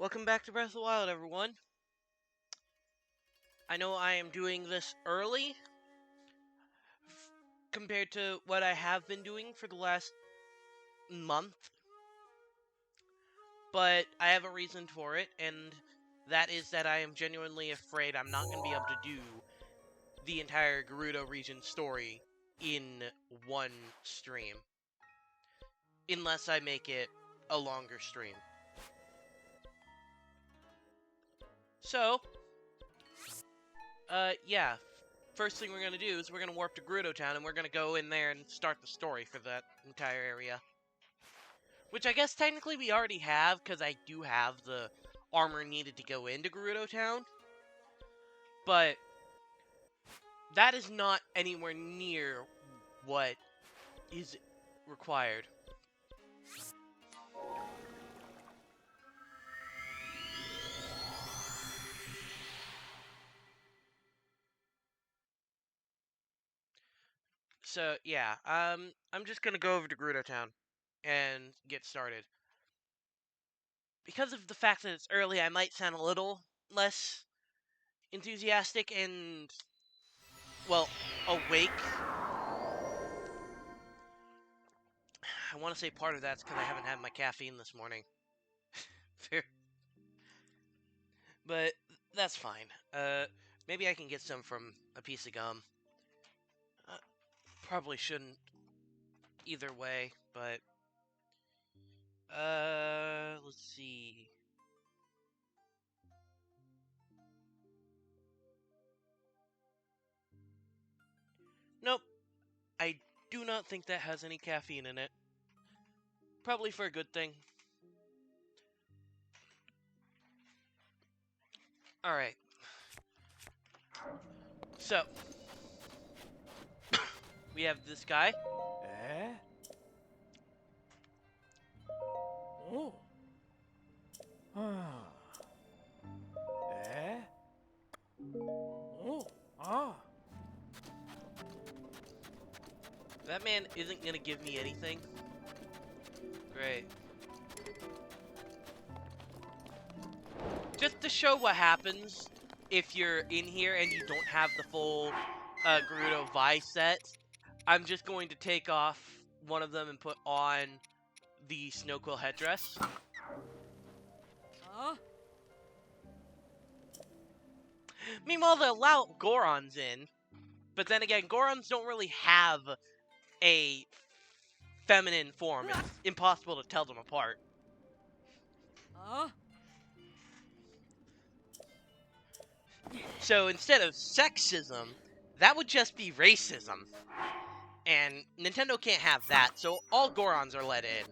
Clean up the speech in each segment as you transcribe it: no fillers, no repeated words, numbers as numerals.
Welcome back to Breath of the Wild, everyone. I know I am doing this early compared to what I have been doing for the last month, but I have a reason for it, and that is that I am genuinely afraid I'm not going to be able to do the entire Gerudo region story in one stream, unless I make it a longer stream. So, yeah. First thing we're going to do is we're going to warp to Gerudo Town, and we're going to go in there and start the story for that entire area. Which I guess technically we already have, because I do have the armor needed to go into Gerudo Town. But that is not anywhere near what is required. So, yeah, I'm just going to go over to Gerudo Town and get started. Because of the fact that it's early, I might sound a little less enthusiastic and, well, awake. I want to say part of that's because I haven't had my caffeine this morning. But that's fine. Maybe I can get some from a piece of gum. Probably shouldn't either way, but... let's see... Nope. I do not think that has any caffeine in it. Probably for a good thing. Alright. So. We have this guy. Oh. Ah. Oh. Ah. That man isn't gonna give me anything. Great. Just to show what happens if you're in here and you don't have the full Gerudo Vi set, I'm just going to take off one of them and put on the Snow Quill headdress. Meanwhile, they allow Gorons in, but then again, Gorons don't really have a feminine form. It's impossible to tell them apart. So instead of sexism, that would just be racism. And Nintendo can't have that, so all Gorons are let in.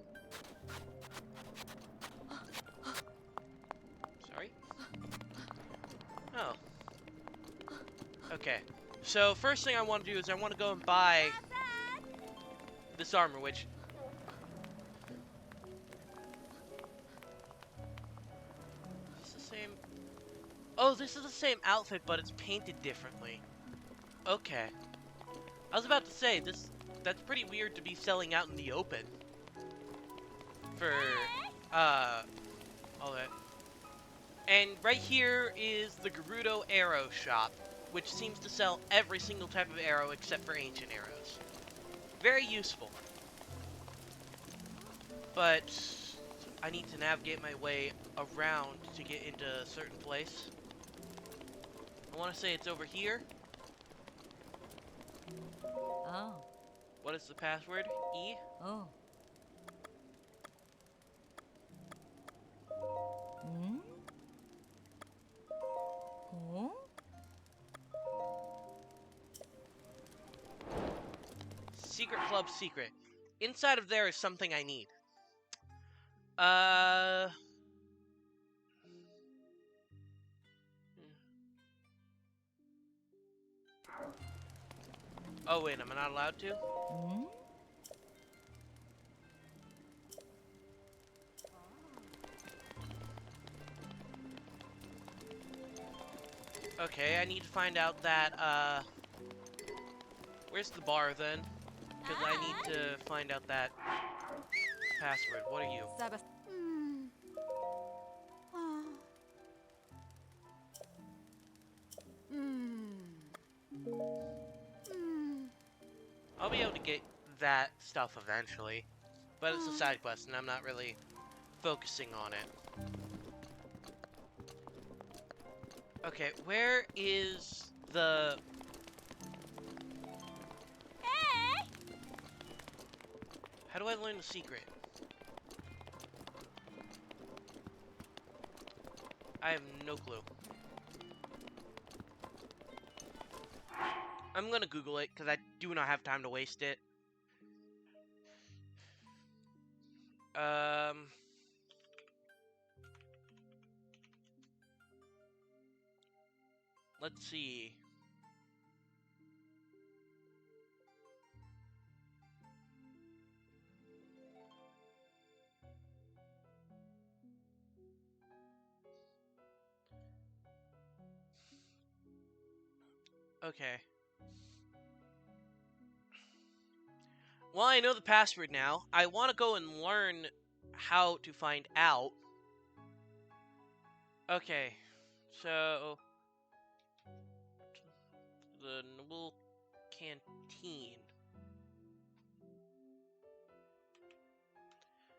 Sorry? Oh. Okay. So first thing I want to do is I want to go and buy this armor, which... Is this the same... Oh, this is the same outfit, but it's painted differently. Okay. I was about to say, that's pretty weird to be selling out in the open. For, all that. And right here is the Gerudo Arrow Shop, which seems to sell every single type of arrow except for ancient arrows. Very useful. But I need to navigate my way around to get into a certain place. I want to say it's over here. Oh. What is the password? E? Oh. Hmm? Oh? Secret Club secret. Inside of there is something I need. Oh wait, am I not allowed to? Hmm? Okay, I need to find out that, where's the bar then? Because I need to find out that password. What are you? be able to get that stuff eventually. But it's a side quest, and I'm not really focusing on it. Okay, where is the... How do I learn the secret? I have no clue. I'm gonna Google it, because I do not have time to waste it. Let's see. Okay. Well, I know the password now. I want to go and learn how to find out. Okay. So... the Noble Canteen.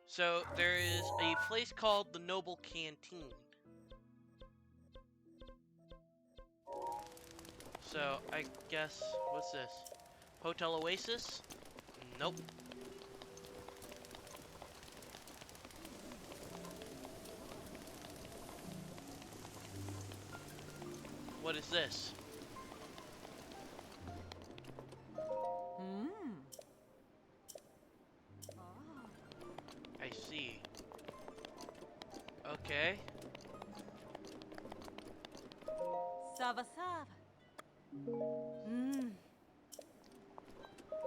So, there is a place called the Noble Canteen. So, I guess... what's this? Hotel Oasis? Nope. What is this? I see. Okay. Sava sava.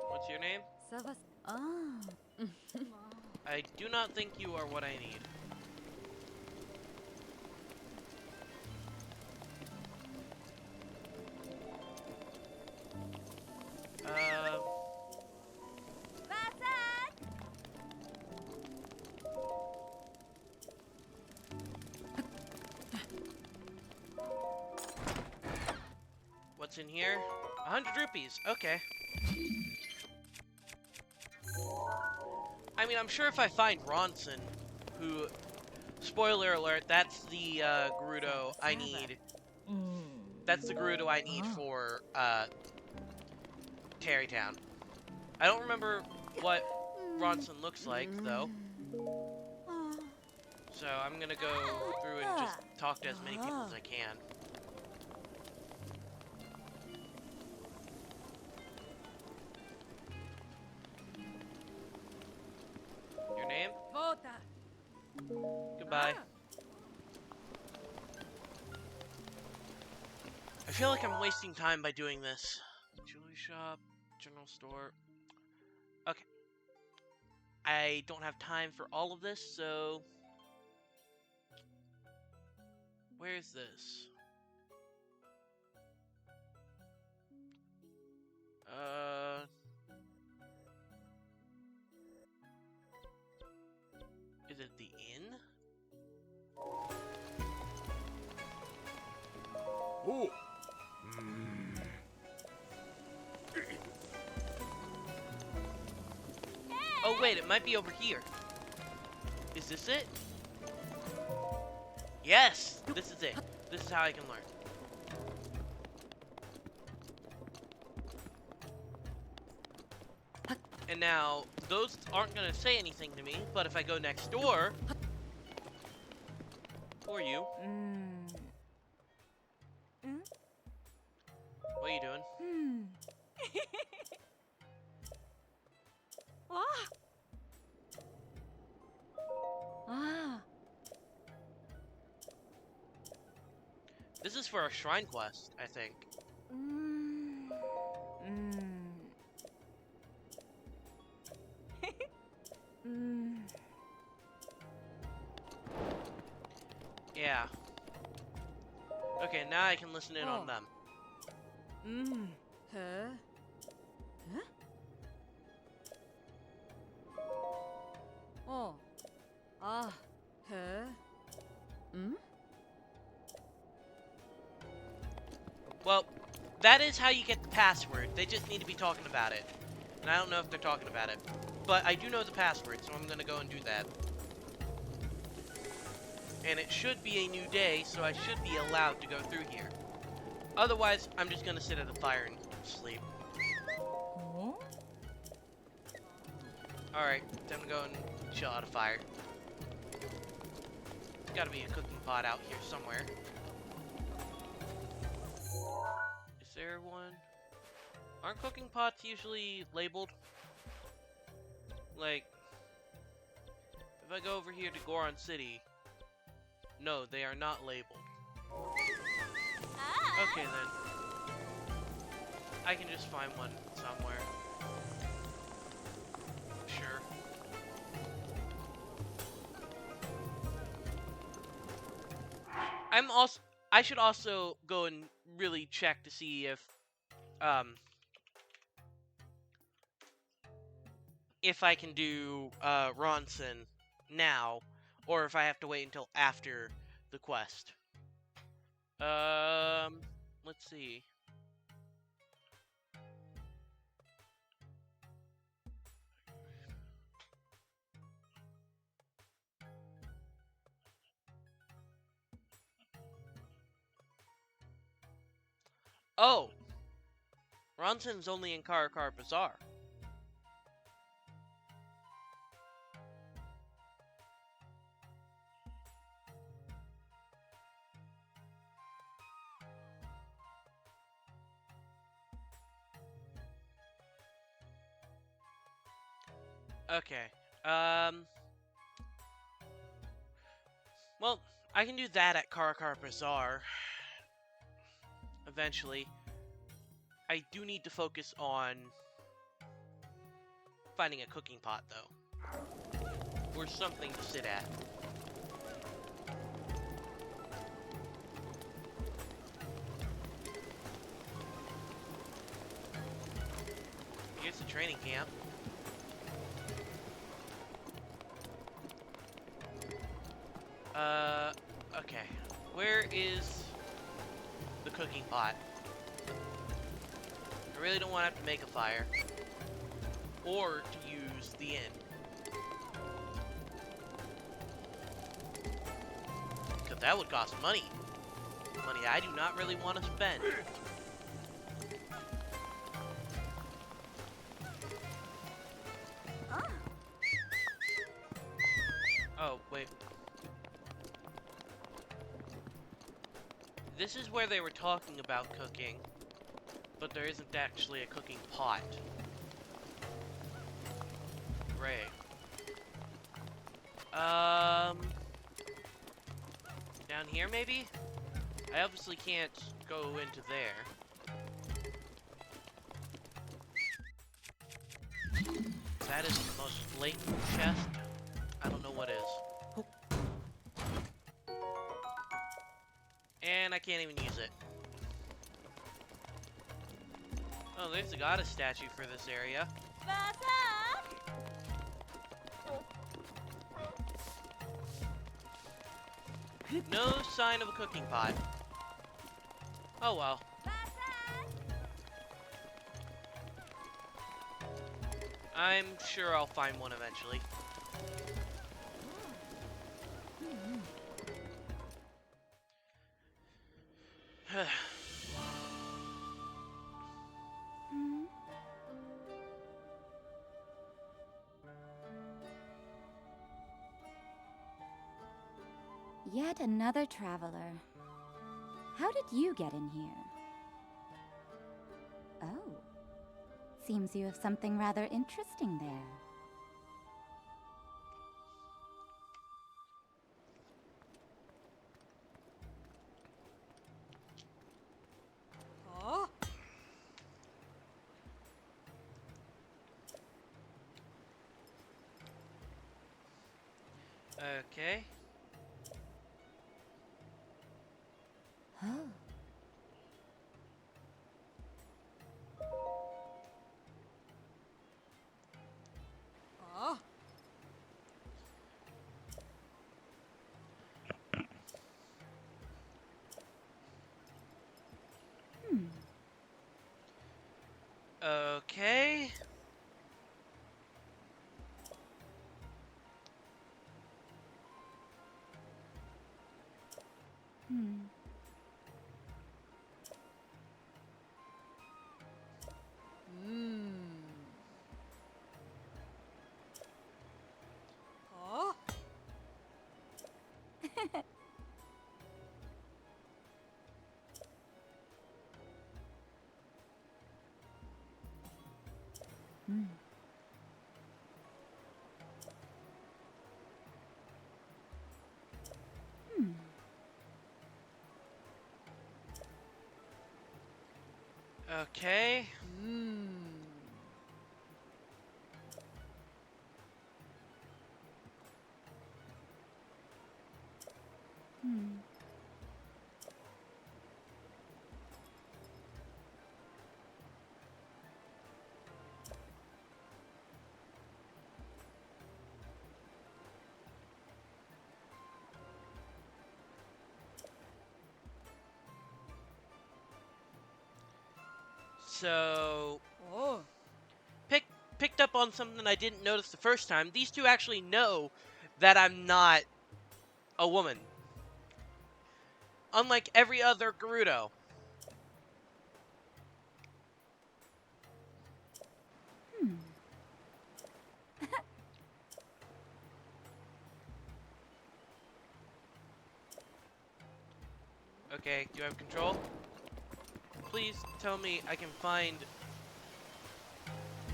What's your name? Sava. I do not think you are what I need. What's in here? 100 rupees. Okay. I mean, I'm sure if I find Ronson, who, spoiler alert, that's the Gerudo I need. That's the Gerudo I need for Terrytown. I don't remember what Ronson looks like, though. So I'm gonna go through and just talk to as many people as I can. Your name? Goodbye. I feel like I'm wasting time by doing this. Jewelry shop, general store. Okay. I don't have time for all of this, so... where's this? Is it the inn? Oh. Oh wait, it might be over here. Is this it? Yes! This is it. This is how I can learn. And now, those aren't going to say anything to me, but if I go next door... or you... what are you doing? This is for a shrine quest, I think. Yeah. Okay, now I can listen in on them. Well, that is how you get the password. They just need to be talking about it. And I don't know if they're talking about it. But I do know the password, so I'm gonna go and do that. And it should be a new day, so I should be allowed to go through here. Otherwise, I'm just gonna sit at the fire and sleep. Huh? Alright, time to go and chill out a fire. There's gotta be a cooking pot out here somewhere. Is there one? Aren't cooking pots usually labeled? Like, if I go over here to Goron City, no, they are not labeled. Okay then. I can just find one somewhere. Sure. I should also go and really check to see if I can do Ronson now, or if I have to wait until after the quest. Let's see. Oh, Ronson's only in Karakar Bazaar. Okay. Well, I can do that at Karakar Bazaar. Eventually. I do need to focus on finding a cooking pot, though. Or something to sit at. Here's the training camp. Okay. Where is the cooking pot? I really don't want to have to make a fire. Or to use the inn. Because that would cost money. Money I do not really want to spend. Oh, wait. This is where they were talking about cooking, but there isn't actually a cooking pot. Great. Down here maybe? I obviously can't go into there. That is the most blatant chest. I don't know what is. And I can't even use it. Oh, there's a goddess statue for this area. No sign of a cooking pot. Oh well. I'm sure I'll find one eventually. Yet another traveler. How did you get in here? Oh. Seems you have something rather interesting there. Huh? Okay. Oh. Huh? Hmm. Okay. Hmm. Hmm. Okay. Hmm. So, Oh. picked up on something I didn't notice the first time. These two actually know that I'm not a woman. Unlike every other Gerudo. Hmm. Okay, do you have control? Please tell me I can find...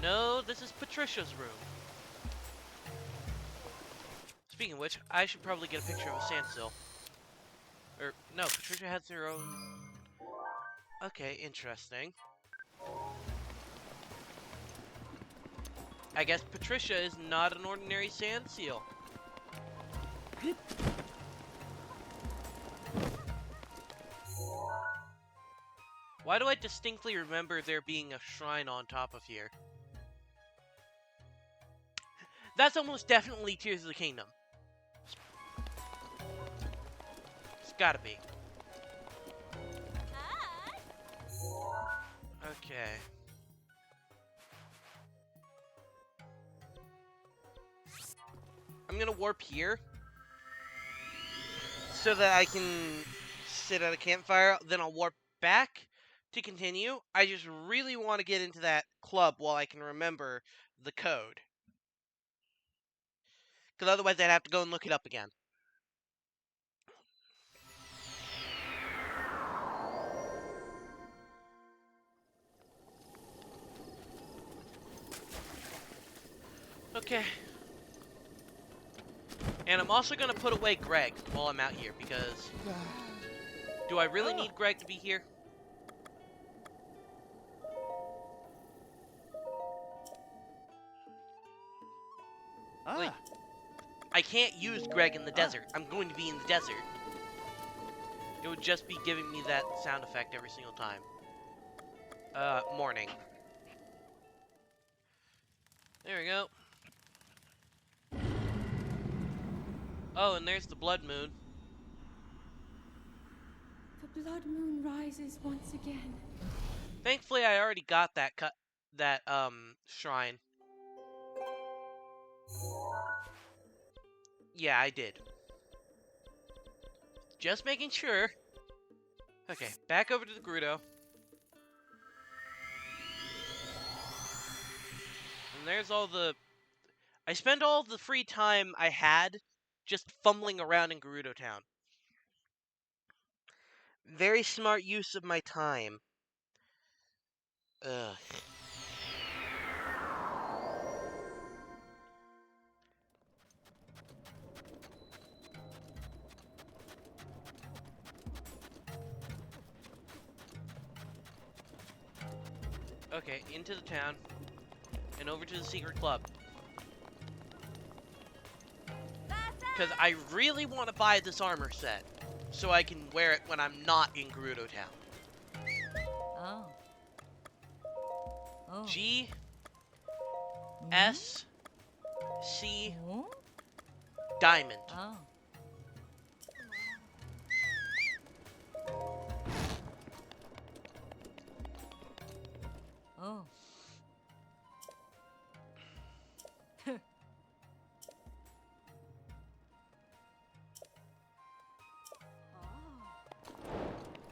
No, this is Patricia's room. Speaking of which, I should probably get a picture of a sandsill. Or, no, Patricia has her own... Okay, interesting. I guess Patricia is not an ordinary sand seal. Why do I distinctly remember there being a shrine on top of here? That's almost definitely Tears of the Kingdom. It's gotta be. Okay. I'm gonna warp here. So that I can sit at a campfire. Then I'll warp back to continue. I just really want to get into that club while I can remember the code. Because otherwise I'd have to go and look it up again. Okay. And I'm also going to put away Greg while I'm out here, because... Do I really need Greg to be here? Like, I can't use Greg in the desert. I'm going to be in the desert. It would just be giving me that sound effect every single time. Morning. There we go. Oh, and there's the blood moon. The blood moon rises once again. Thankfully, I already got that shrine. Yeah, I did. Just making sure. Okay, back over to the Gerudo. And there's all the... I spent all the free time I had just fumbling around in Gerudo Town. Very smart use of my time. Ugh. Okay, into the town. And over to the secret club. Because I really want to buy this armor set. So I can wear it when I'm not in Gerudo Town. Oh. Oh. G... S... C... Oh. Diamond. Oh. Oh.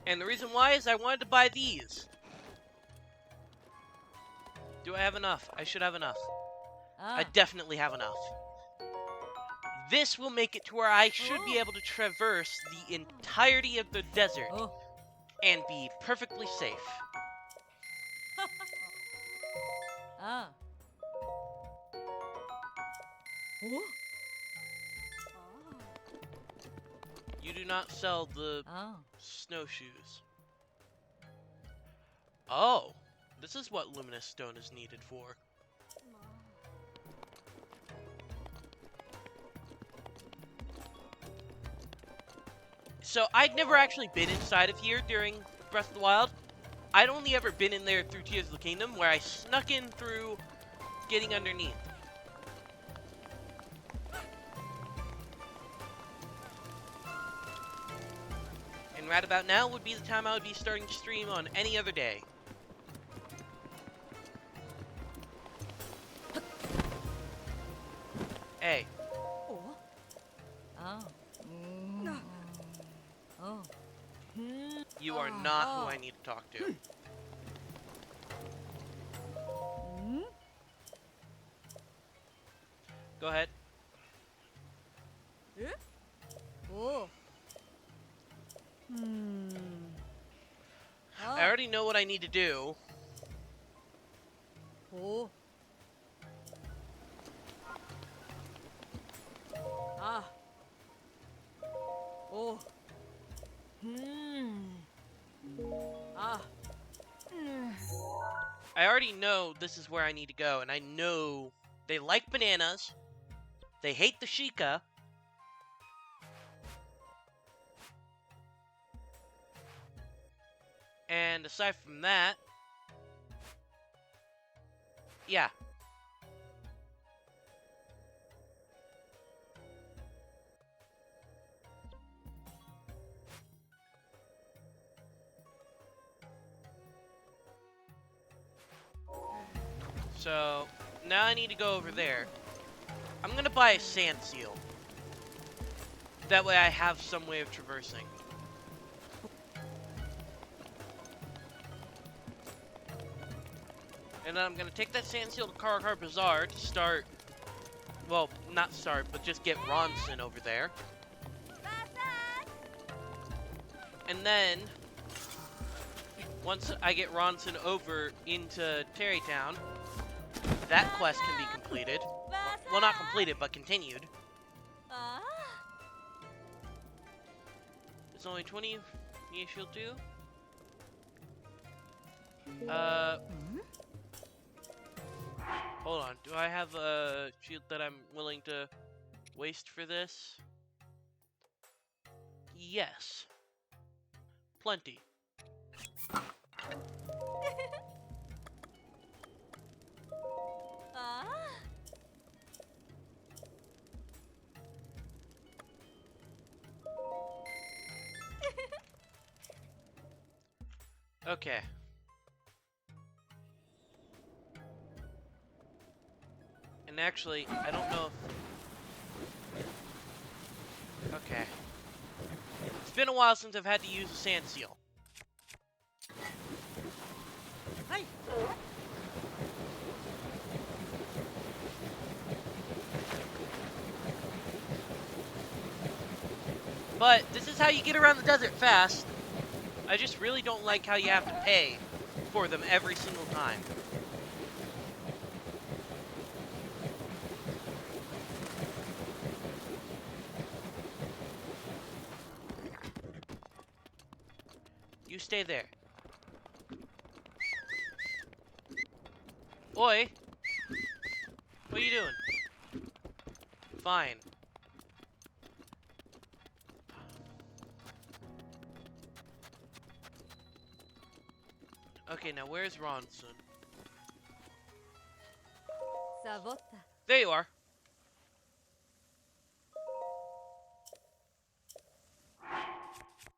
And the reason why is I wanted to buy these. Do I have enough? I should have enough. I definitely have enough. This will make it to where I should be able to traverse the entirety of the desert and be perfectly safe. Ah. Oh. You do not sell the Oh. snowshoes. Oh, this is what luminous stone is needed for. So I'd never actually been inside of here during Breath of the Wild. I'd only ever been in there through Tears of the Kingdom, where I snuck in through getting underneath. And right about now would be the time I would be starting to stream on any other day. Hey, Oh. Oh. Oh. you are not who I need to talk to. Go ahead. Oh. I already know what I need to do. Oh. Ah. Oh. Ah. I already know this is where I need to go, and I know they like bananas. They hate the Sheikah. And aside from that, yeah. So, now I need to go over there. I'm gonna buy a sand seal. That way I have some way of traversing. And then I'm gonna take that sand seal to Karkar Bazaar to start... Well, not start, but just get Ronson over there. And then... once I get Ronson over into Terrytown, that quest can be completed. Well, not completed, but continued. It's only 20 Nia Shield 2. Hold on. Do I have a shield that I'm willing to waste for this? Yes. Plenty. Okay. And actually, I don't know if... Okay. It's been a while since I've had to use a sand seal. Hey. But this is how you get around the desert fast. I just really don't like how you have to pay for them every single time. You stay there. Oi! What are you doing? Fine. Okay, now where's Ronson? There you are.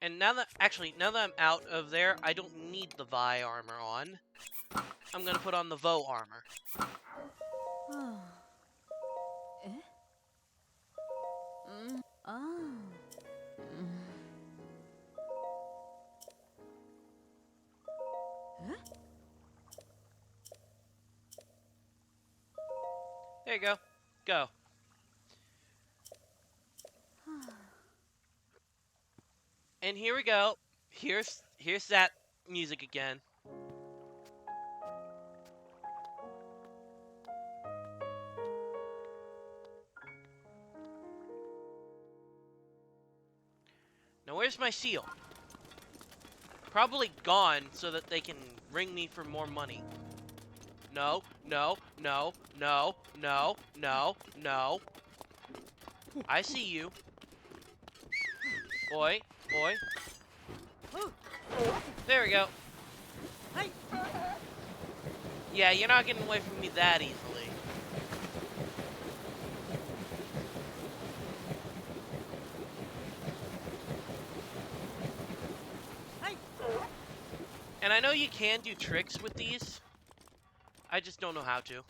And now that I'm out of there, I don't need the Vi armor on. I'm gonna put on the Vo armor. There you go. Go. And here we go. Here's that music again. Now where's my seal? Probably gone so that they can ring me for more money. No, no, no, no, no, no, no. I see you. Oi, oi. There we go. Hey. Yeah, you're not getting away from me that easily. Hey. And I know you can do tricks with these. I just don't know how to.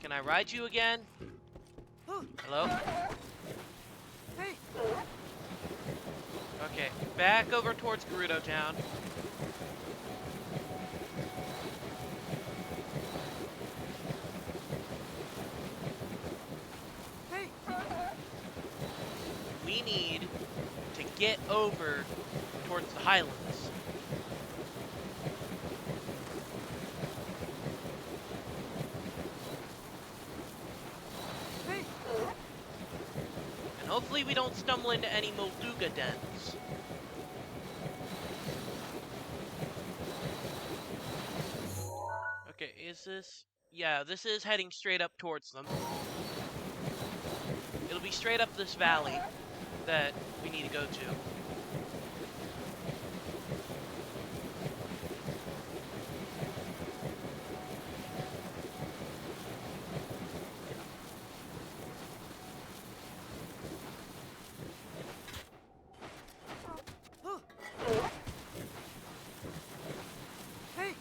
Can I ride you again? Hello? Hey. Okay, back over towards Gerudo Town. Hey. We need to get over towards the Highlands. Hey. And hopefully we don't stumble into any Molduga dens. Okay, is this... Yeah, this is heading straight up towards them. It'll be straight up this valley that we need to go to. Hey.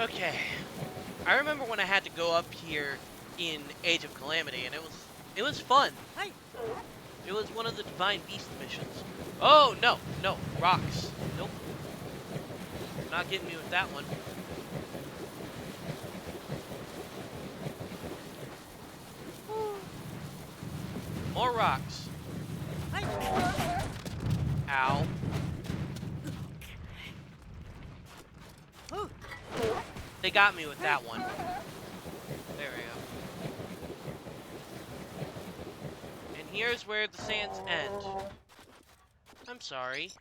Okay. I remember when I had to go up here in Age of Calamity, and it was fun. Hey. It was one of the Divine Beast missions. Oh, no, no, rocks. Nope. Not getting me with that one. More rocks. Hey. Ow. They got me with that one. There we go. And here's where the sands end. I'm sorry.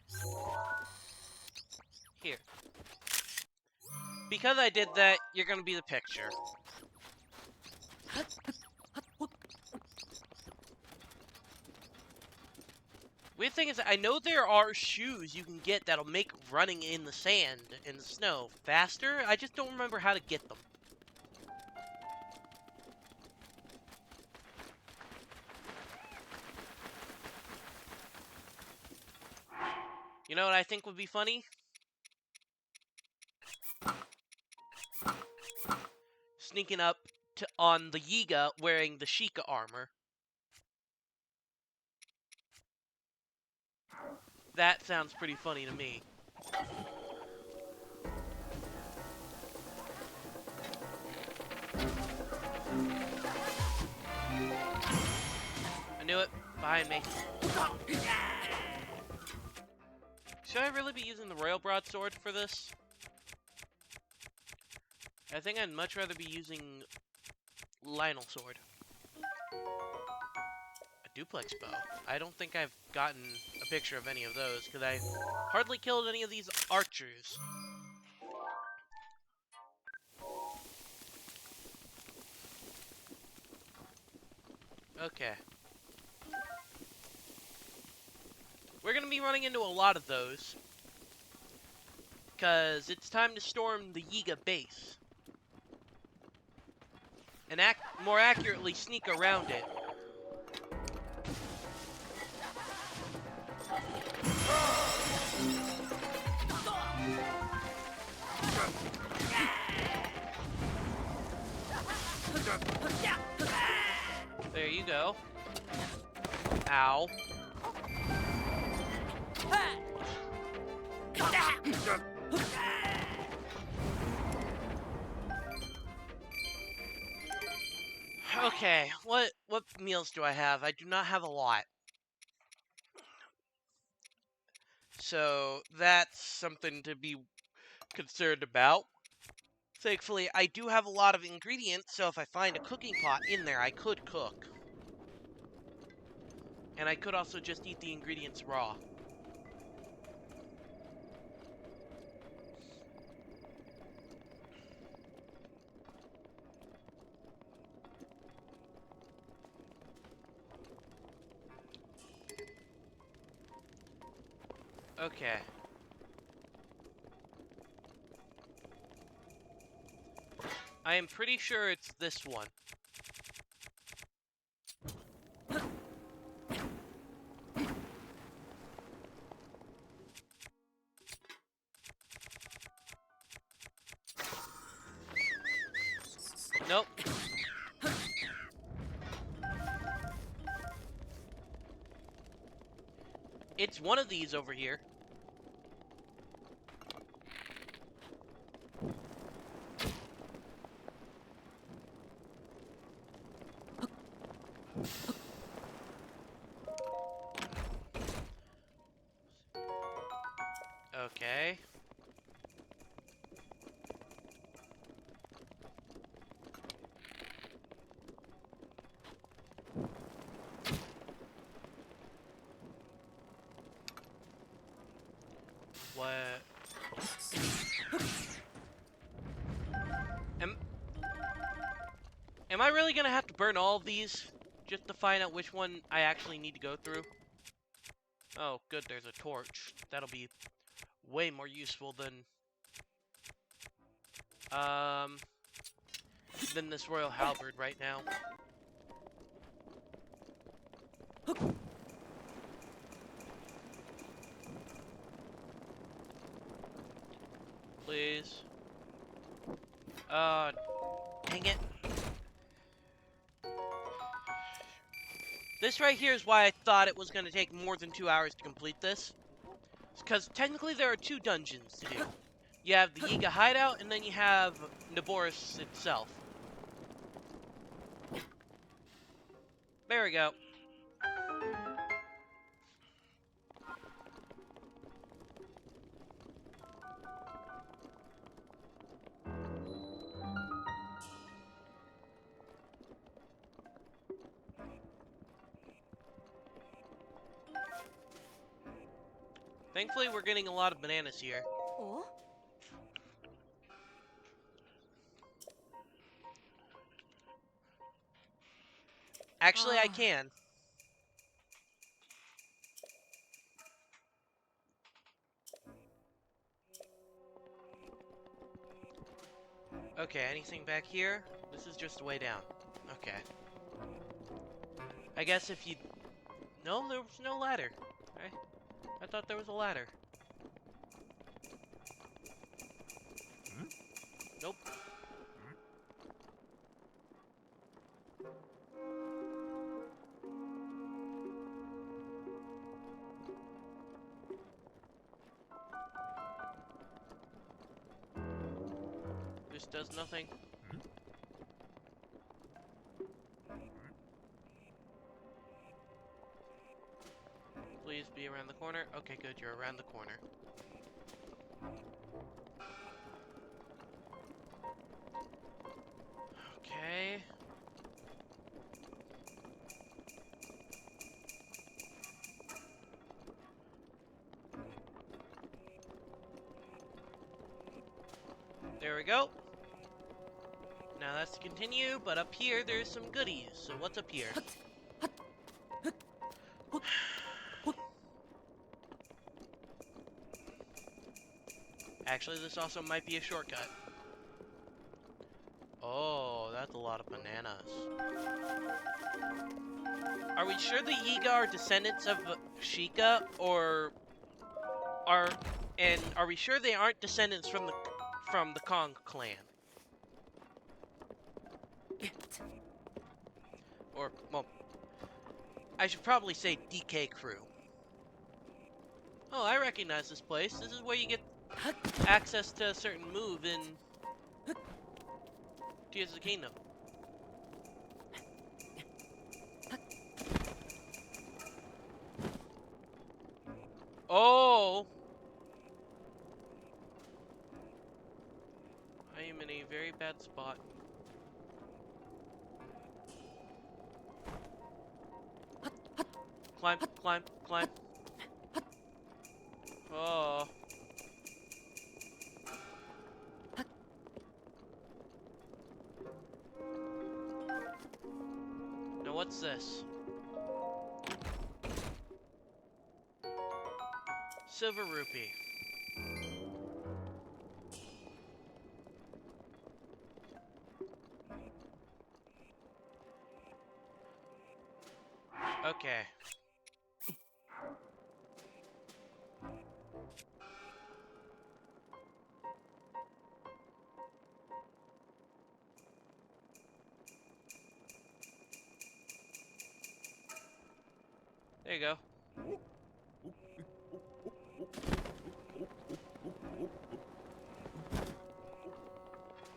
Here. Because I did that, you're gonna be the picture. Weird thing is, I know there are shoes you can get that'll make running in the sand, in the snow, faster. I just don't remember how to get them. You know what I think would be funny? Sneaking up to on the Yiga wearing the Sheikah armor. That sounds pretty funny to me. I knew it. Behind me. Should I really be using the Royal Broadsword for this? I think I'd much rather be using Lionel Sword. A duplex bow. I don't think I've gotten a picture of any of those, because I hardly killed any of these archers. Okay. We're going to be running into a lot of those, because it's time to storm the Yiga base. And more accurately, sneak around it. There you go. Ow. Okay, what meals do I have? I do not have a lot. So that's something to be concerned about. Thankfully, I do have a lot of ingredients, so if I find a cooking pot in there, I could cook. And I could also just eat the ingredients raw. Okay. I am pretty sure it's this one. Nope. It's one of these over here. Okay. What? Am I really gonna have to burn all of these just to find out which one I actually need to go through? Oh, good, there's a torch. That'll be way more useful than this royal halberd right now. Please. Dang it. This right here is why I thought it was going to take more than 2 hours to complete this. Because technically there are 2 dungeons to do. You have the Yiga hideout, and then you have Naboris itself. There we go. Thankfully, we're getting a lot of bananas here. Oh? Actually, I can. Okay, anything back here? This is just a way down. Okay. I guess if you... No, there was no ladder. I thought there was a ladder. Nope. This does nothing. Please be around the corner. Okay, good, you're around the corner. Okay. There we go. Now that's to continue, but up here there's some goodies. So what's up here? Actually, this also might be a shortcut. Oh, that's a lot of bananas. Are we sure the Yiga are descendants of Sheikah, or are we sure they aren't descendants from the Kong clan? Or, well, I should probably say DK crew. Oh, I recognize this place. This is where you get access to a certain move in Tears of the Kingdom. Oh! very bad spot. Climb, climb, climb. Oh. Now what's this? Silver rupee. Okay. There you go.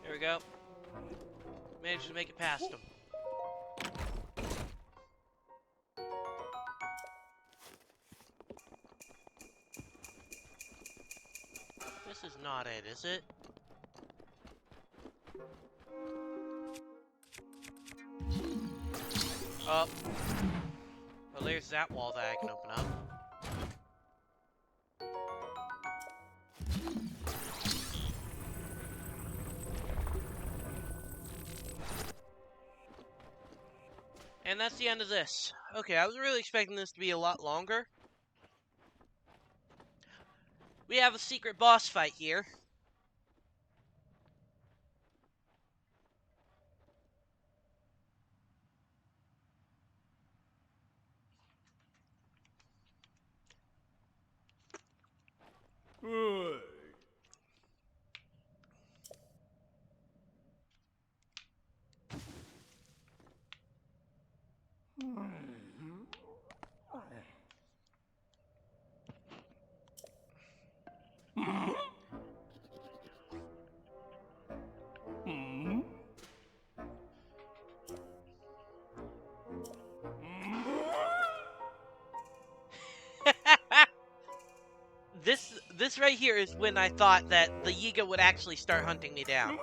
There we go. Managed to make it past him. This is not it, is it? Oh. Well, there's that wall that I can open up. And that's the end of this. Okay, I was really expecting this to be a lot longer. We have a secret boss fight here. This right here is when I thought that the Yiga would actually start hunting me down.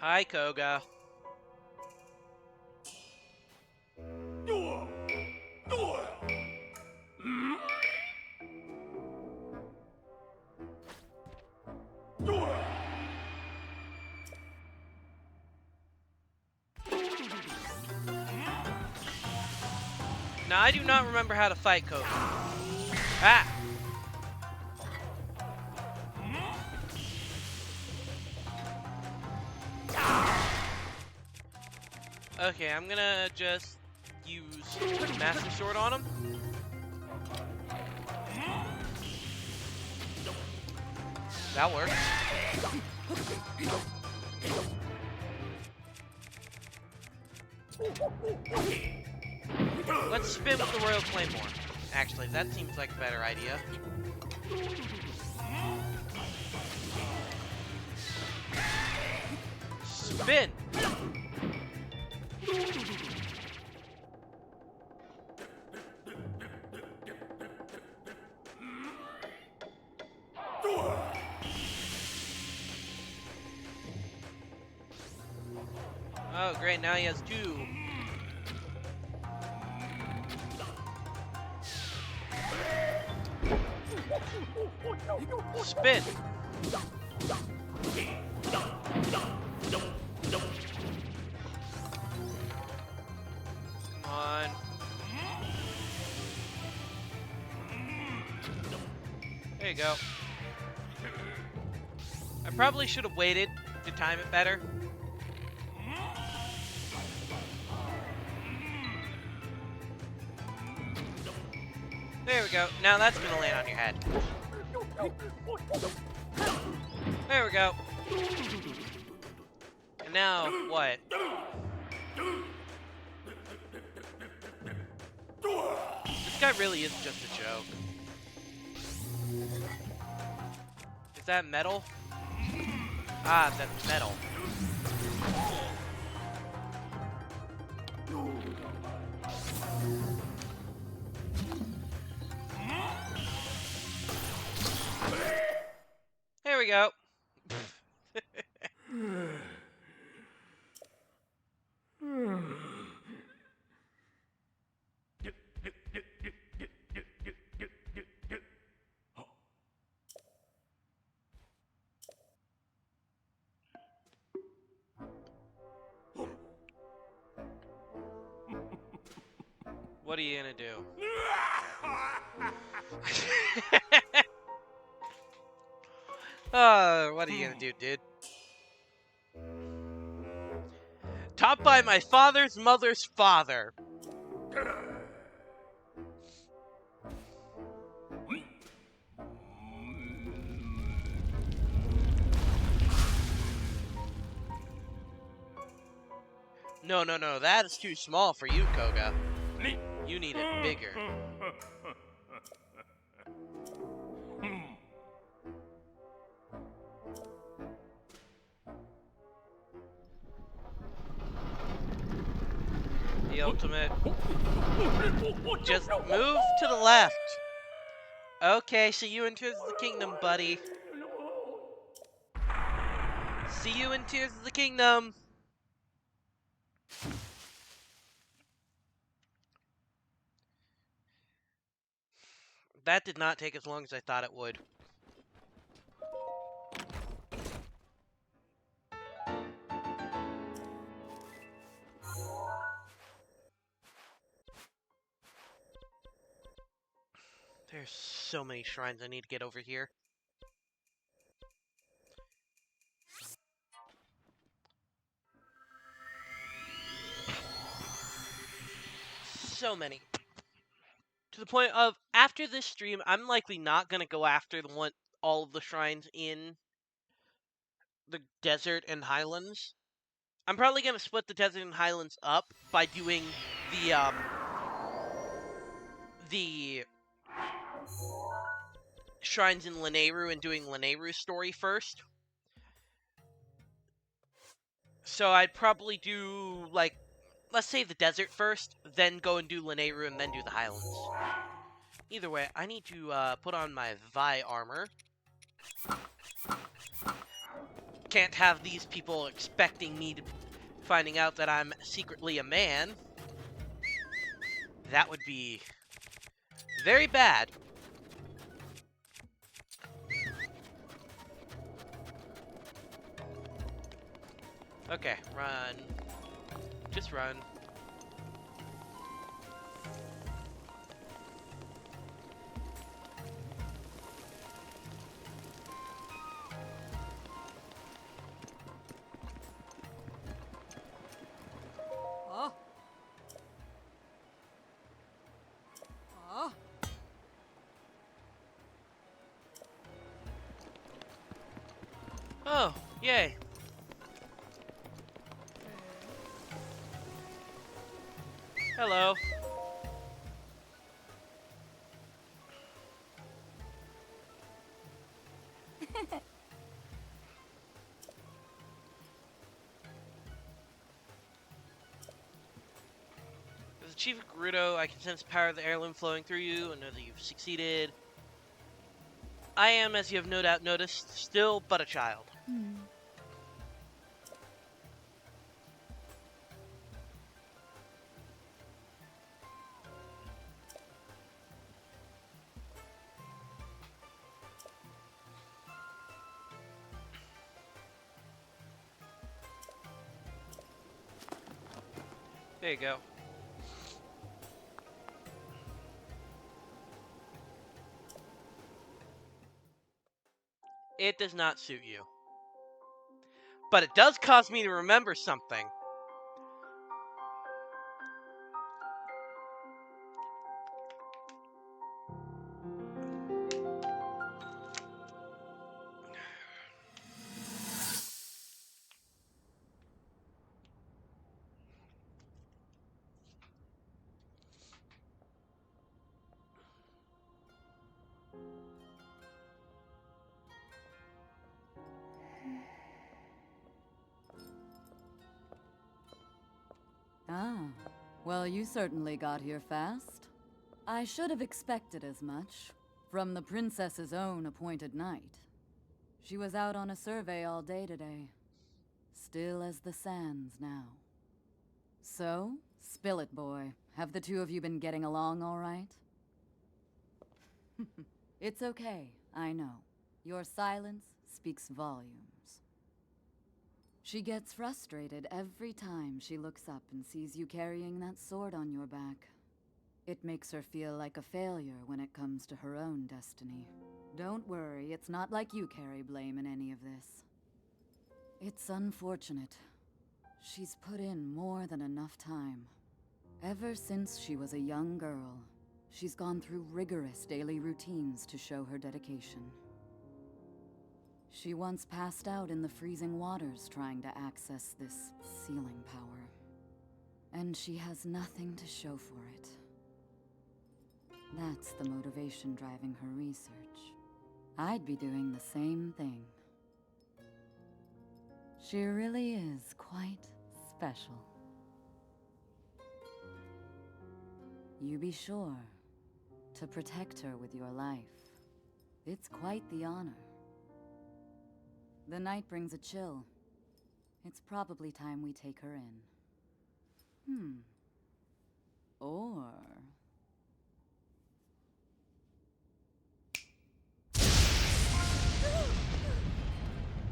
Hi, Koga. Now, I do not remember how to fight Koga. Ah! Okay, I'm gonna just use Master Sword on him. That works. Let's spin with the Royal Claymore. Actually, that seems like a better idea. Spin! Oh, great, now he has two. Spin! Come on. There you go. I probably should have waited to time it better. There we go. Now that's gonna land on your head. There we go. And now, what? This guy really is just a joke. Is that metal? Ah, that's metal. There we go. What are you gonna do? What are you gonna do, dude? Taught by my father's mother's father. No, no, no, that is too small for you, Koga. You need it bigger. The ultimate. Just move to the left. Okay, see you in Tears of the Kingdom, buddy. See you in Tears of the Kingdom. That did not take as long as I thought it would. There's so many shrines I need to get over here. So many. To the point of, after this stream, I'm likely not going to go after all of the shrines in the desert and highlands. I'm probably going to split the desert and highlands up by doing the shrines in Lanayru and doing Lanayru's story first. So I'd probably do, like, let's say the desert first, then go and do Lanayru and then do the highlands. Either way, I need to put on my Vi armor. Can't have these people expecting me to finding out that I'm secretly a man. That would be very bad. Okay, run. Just run. Oh. Oh. Oh, yay. Hello. As Chief of Gerudo, I can sense the power of the heirloom flowing through you and know that you've succeeded. I am, as you have no doubt noticed, still but a child. There you go. It does not suit you. But it does cause me to remember something. Well, you certainly got here fast. I should have expected as much. From the princess's own appointed knight. She was out on a survey all day today. Still as the sands now. So, spill it, boy. Have the two of you been getting along all right? It's okay, I know. Your silence speaks volumes. She gets frustrated every time she looks up and sees you carrying that sword on your back. It makes her feel like a failure when it comes to her own destiny. Don't worry, it's not like you carry blame in any of this. It's unfortunate. She's put in more than enough time. Ever since she was a young girl, she's gone through rigorous daily routines to show her dedication. She once passed out in the freezing waters trying to access this sealing power. And she has nothing to show for it. That's the motivation driving her research. I'd be doing the same thing. She really is quite special. You be sure to protect her with your life. It's quite the honor. The night brings a chill. It's probably time we take her in. Or...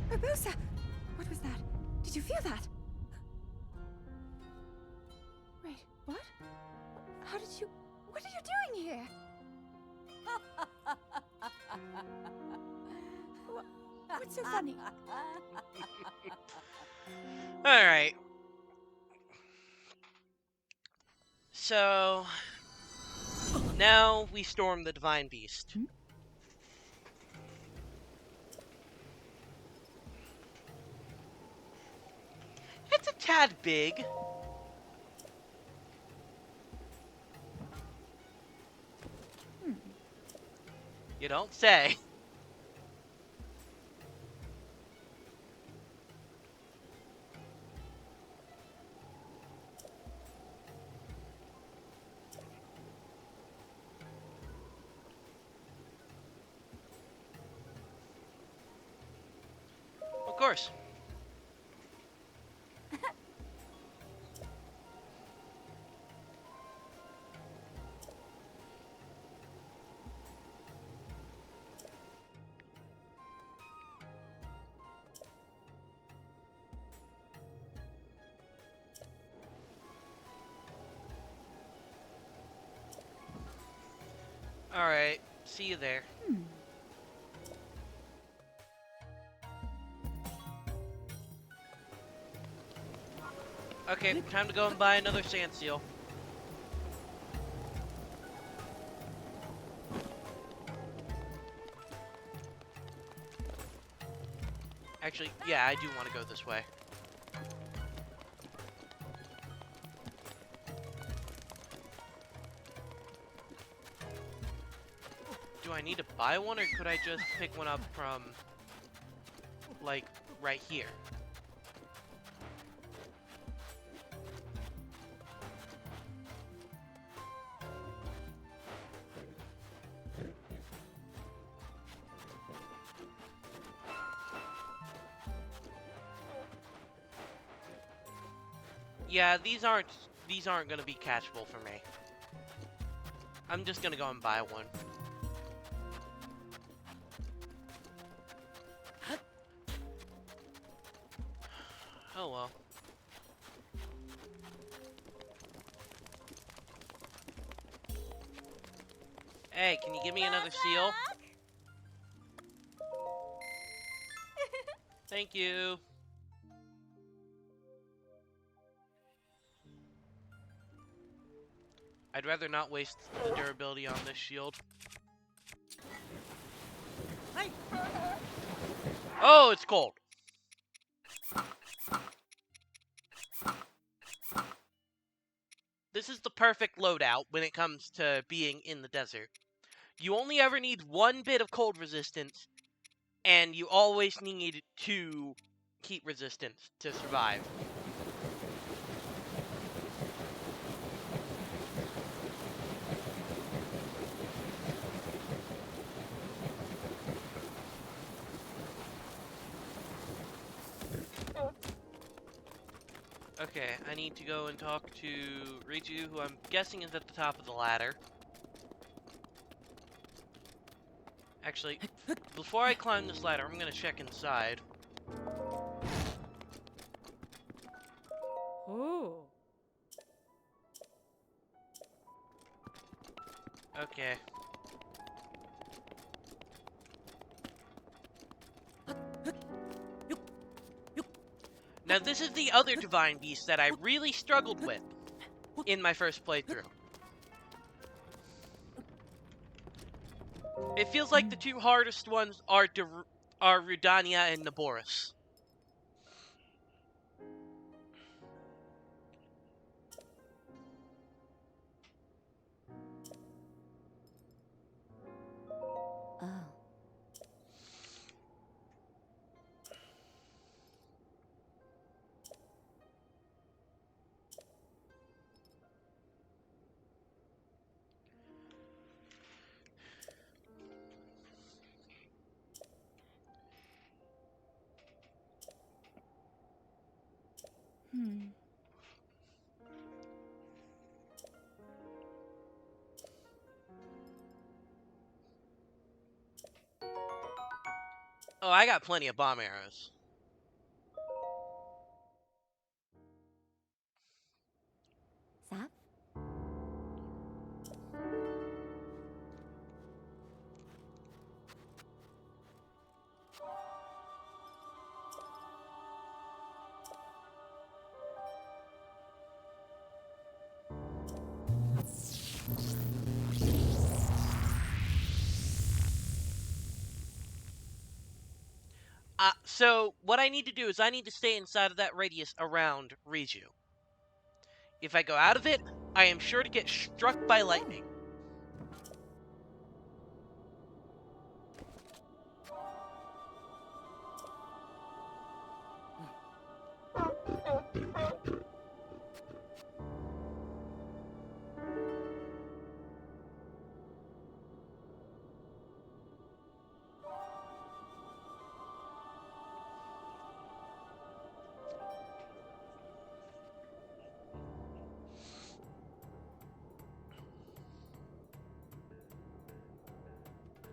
Raposa! What was that? Did you feel that? Wait, what? How did you... What are you doing here? What's so funny? Alright. So... now we storm the Divine Beast. It's a tad big. You don't say. Of course. Alright, see you there. Okay, time to go and buy another sand seal. Actually, yeah, I do want to go this way. Do I need to buy one, or could I just pick one up from, like, right here? Yeah, these aren't gonna be catchable for me. I'm just gonna go and buy one. Oh well. Hey, can you give me another seal? Thank you. I'd rather not waste the durability on this shield. Oh, it's cold. This is the perfect loadout when it comes to being in the desert. You only ever need one bit of cold resistance, and you always need 2 heat resistance to survive. Okay, I need to go and talk to Riju, who I'm guessing is at the top of the ladder. Actually, before I climb this ladder, I'm gonna check inside. Oh. Okay. Now this is the other divine beast that I really struggled with in my first playthrough. It feels like the two hardest ones are Rudania and Naboris. Oh. Hmm. Oh, I got plenty of bomb arrows. Zap? So what I need to do is I need to stay inside of that radius around Riju. If I go out of it, I am sure to get struck by lightning.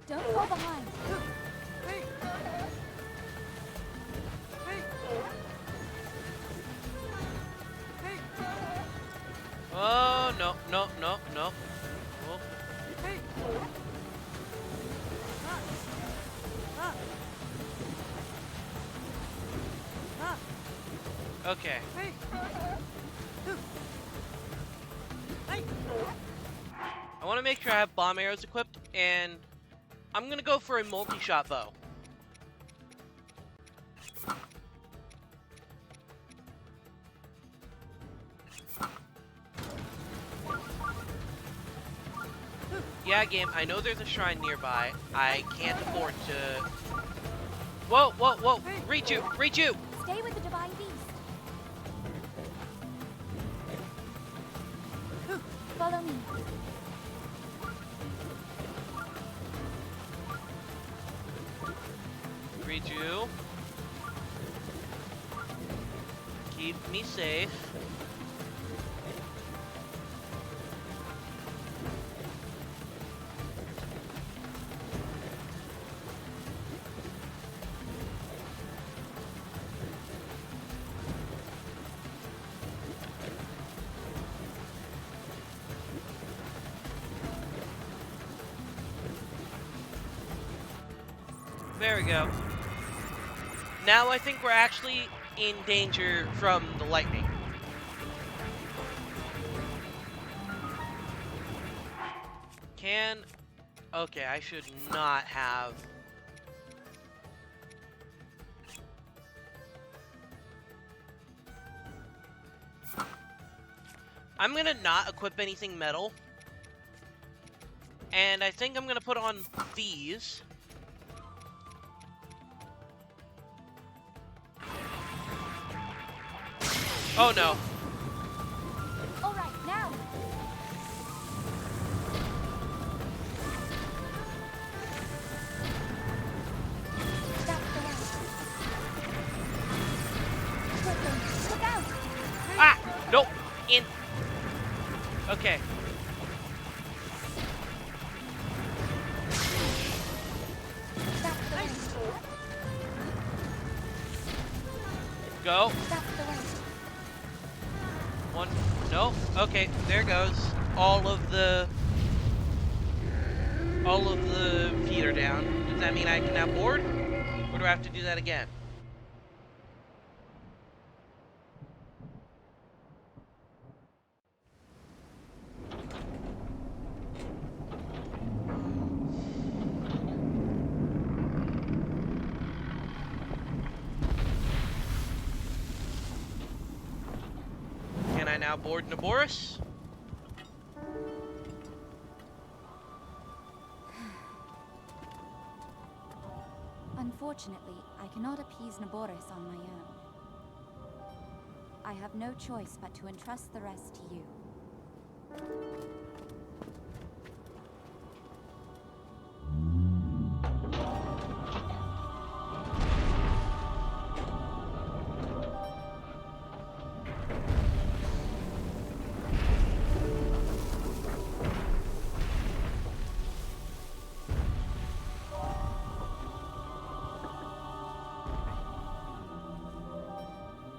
Don't fall behind. Hey. Hey. Hey. Oh, no, no, no, no. Oh. Hey. Ah. Ah. Ah. Okay. Hey. Hey. I want to make sure I have bomb arrows equipped, and I'm going to go for a multi-shot bow. Yeah, game, I know there's a shrine nearby. I can't afford to... Whoa, whoa, whoa! Riju! Riju! Stay with the divine beast. Follow me. Riju. Keep me safe. There we go. Now I think we're actually in danger from the lightning. Okay, I should not have... I'm gonna not equip anything metal. And I think I'm gonna put on these. Oh no. All right, now. That's the way. Quickly, look out! Ah! Okay. That's the way. Go. That's the way. One. No. Okay, there goes. All of the feet are down. Does that mean I can now board? Or do I have to do that again? Can I now board Naboris? Unfortunately, I cannot appease Naboris on my own. I have no choice but to entrust the rest to you.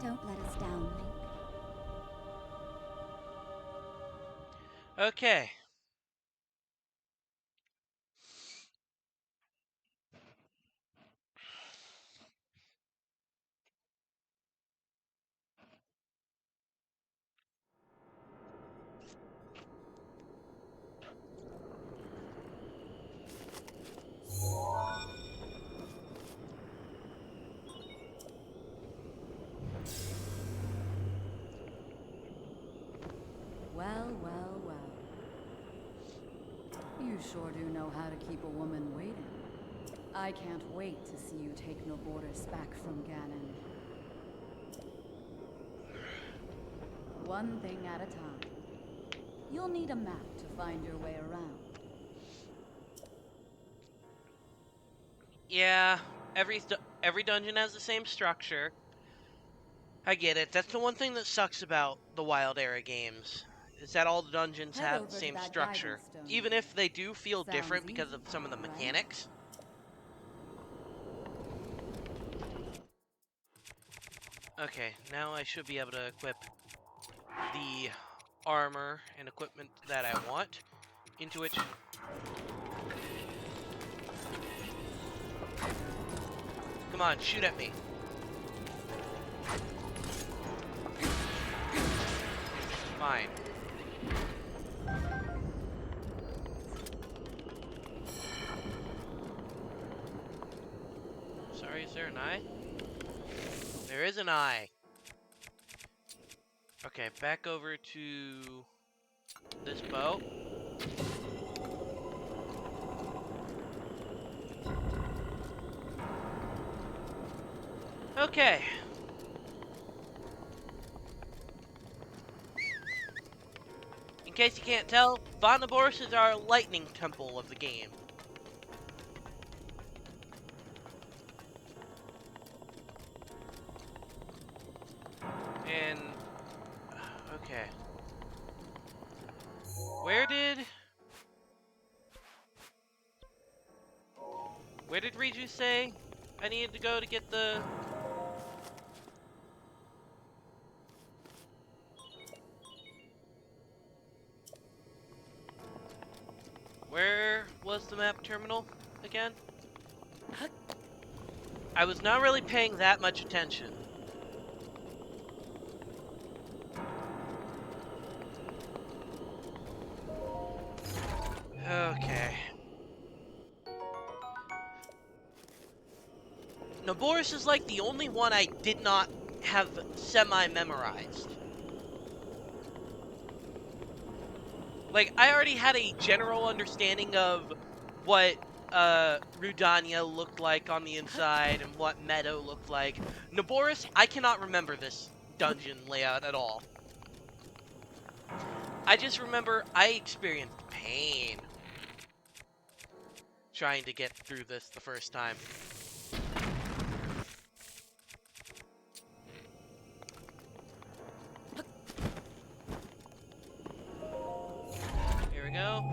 Don't let us down, Link. Okay. Well, well, well. You sure do know how to keep a woman waiting. I can't wait to see you take Naboris back from Ganon. One thing at a time. You'll need a map to find your way around. Yeah, every dungeon has the same structure. I get it. That's the one thing that sucks about the Wild Era games, is that all the dungeons Head have over the to same that structure, guidance stone even there. if they do feel Sounds different because easy, of some of the right? mechanics. Okay, now I should be able to equip the armor and equipment that I want, into which... Come on, shoot at me. Fine. Sorry, is there an eye? There is an eye. Okay, back over to this boat. Okay. In case you can't tell, Vonaboris is our lightning temple of the game. And... okay. Where did Riju say I needed to go to get the... Where was the map terminal again? I was not really paying that much attention. Okay. Naboris is like the only one I did not have semi-memorized. Like, I already had a general understanding of what Rudania looked like on the inside and what Meadow looked like. Naboris, I cannot remember this dungeon layout at all. I just remember I experienced pain trying to get through this the first time. go.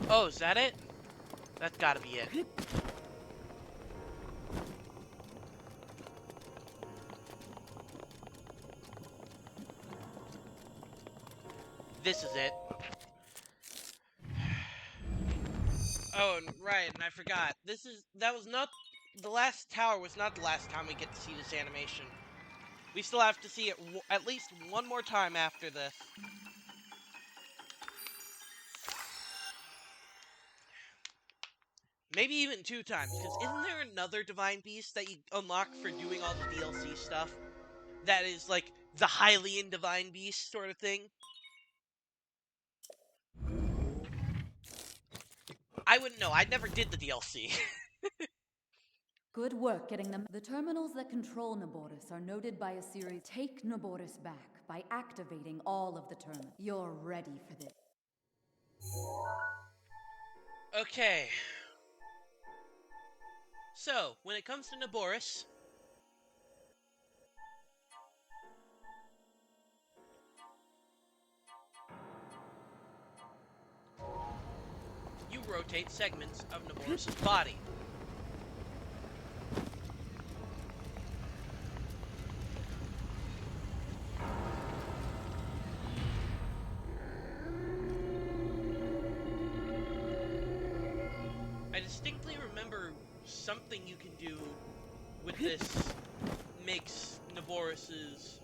Oh, is that it? That's gotta be it. This is it. Oh, and right, and I forgot. That was not, the last tower was not the last time we get to see this animation. We still have to see it at least one more time after this. Maybe even 2 times, because isn't there another Divine Beast that you unlock for doing all the DLC stuff? That is, like, the Hylian Divine Beast sort of thing? I wouldn't know, I never did the DLC. Good work getting them. The terminals that control Naboris are noted by a series. Take Naboris back by activating all of the terminals. You're ready for this. Okay. So, when it comes to Naboris, you rotate segments of Naboris' body. I distinctly remember something you can do with this makes Naboris's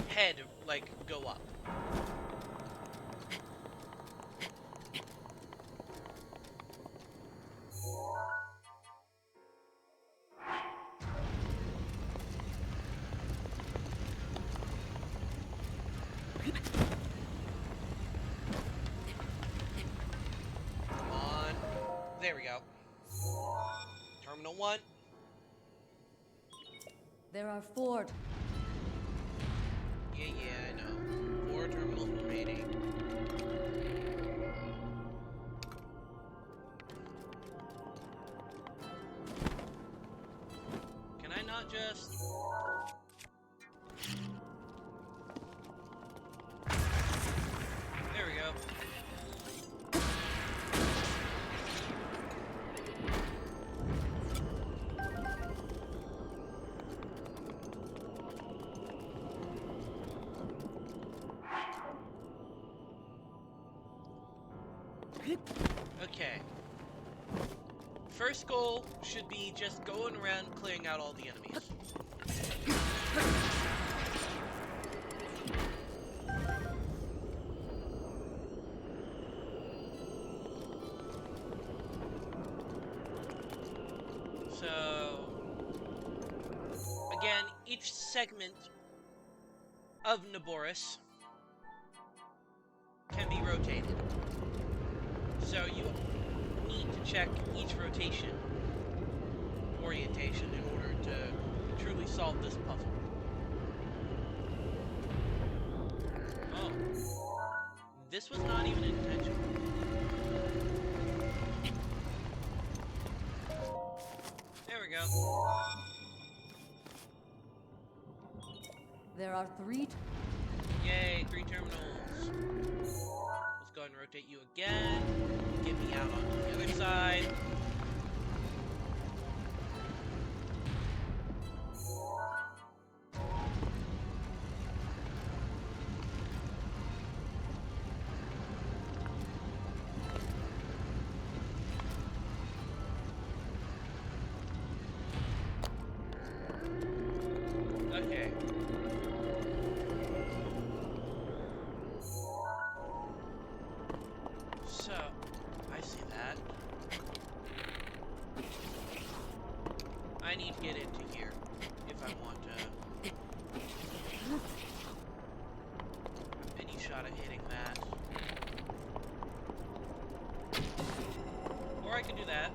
head, like, go up. Come on. There we go. Terminal 1. There are 4. Yeah, I know. 4 terminals remaining. Can I not just... There we go. Okay. First goal should be just going around clearing out all the enemies. So, again, each segment of Naboris can be rotated. So you need to check each rotation orientation in order to truly solve this puzzle. Oh. This was not even intentional. There we go. There are 3. Yay, 3 terminals. Let's go ahead and rotate you again. Get me out onto the other side. Okay. So, I see that. I need to get into here if I want to. Any shot at hitting that. Or I can do that.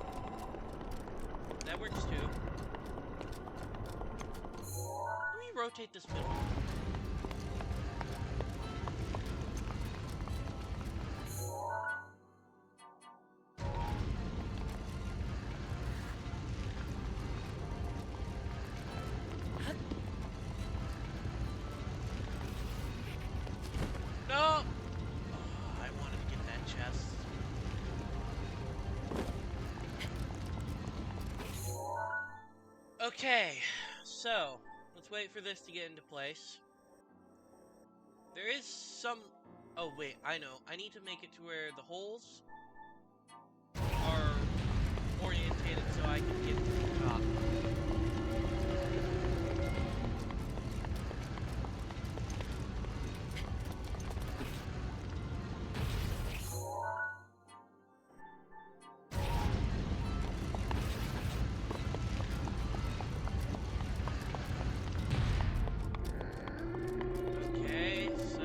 That works too. Let me rotate this middle. Okay, so let's wait for this to get into place. There is some... Oh wait, I know. I need to make it to where the holes are orientated so I can get to the top. Okay, so...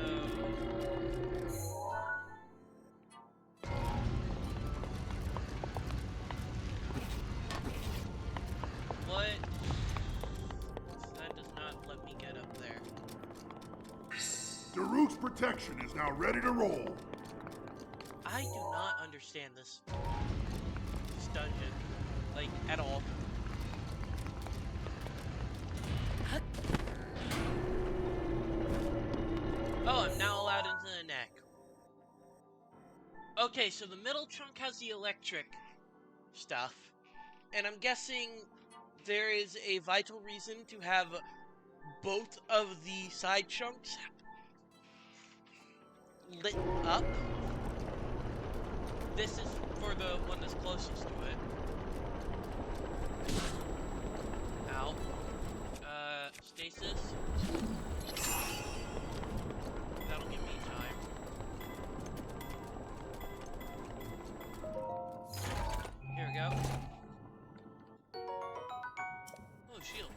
What? That does not let me get up there. Daruk's protection is now ready to roll. I do not understand this dungeon, like, at all. Oh, I'm now allowed into the neck. Okay, so the middle chunk has the electric stuff, and I'm guessing there is a vital reason to have both of the side chunks lit up. This is for the one that's closest to it. Ow. Stasis. That'll give me time. Here we go. Oh, shield.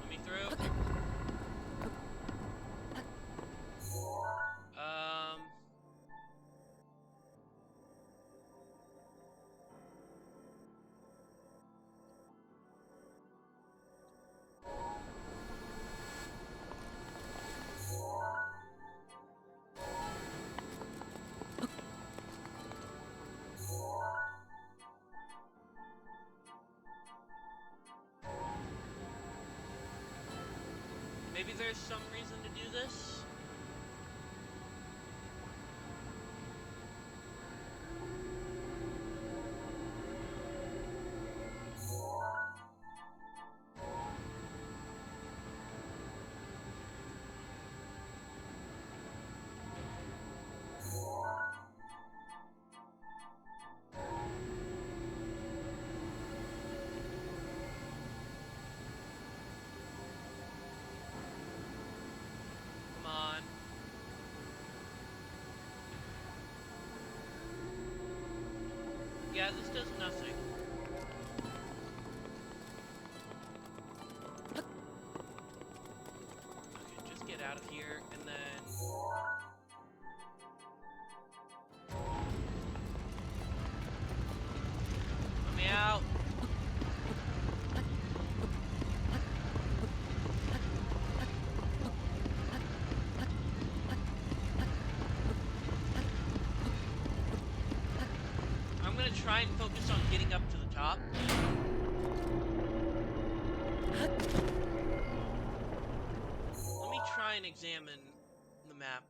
Let me through. Maybe there's some reason to do this? Come on. Yeah, this does nothing. Okay, just get out of here, and then... Let me out! I'm gonna try and focus on getting up to the top. Let me try and examine the map.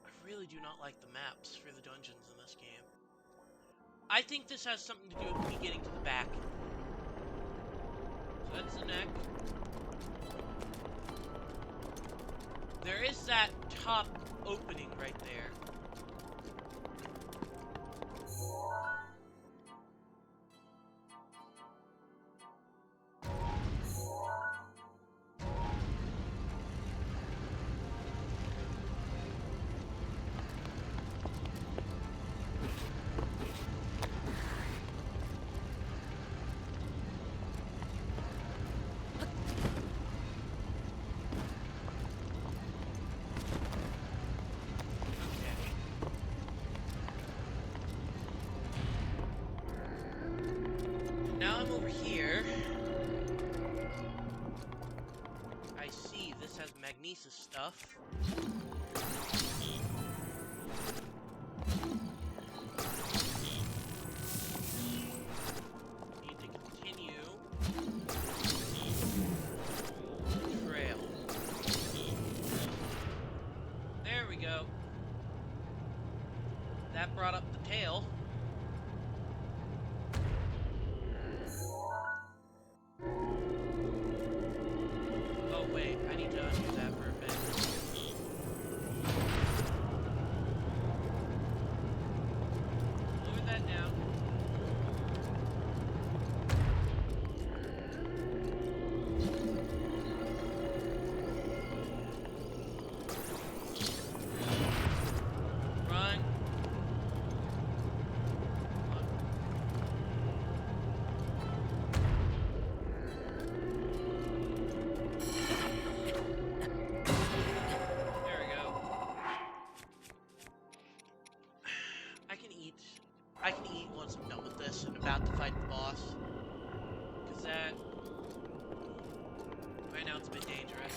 I really do not like the maps for the dungeons in this game. I think this has something to do with me getting to the back. So that's the neck. There is that top opening right there. Now I'm over here. I see this has magnesis stuff. Need to continue the trail. There we go. That brought up the tail. Oh wait, I need to undo that for a bit. Lower that down. Run. There we go. I can eat once I'm done with this and about to fight the boss. Cause that right now it's a bit dangerous.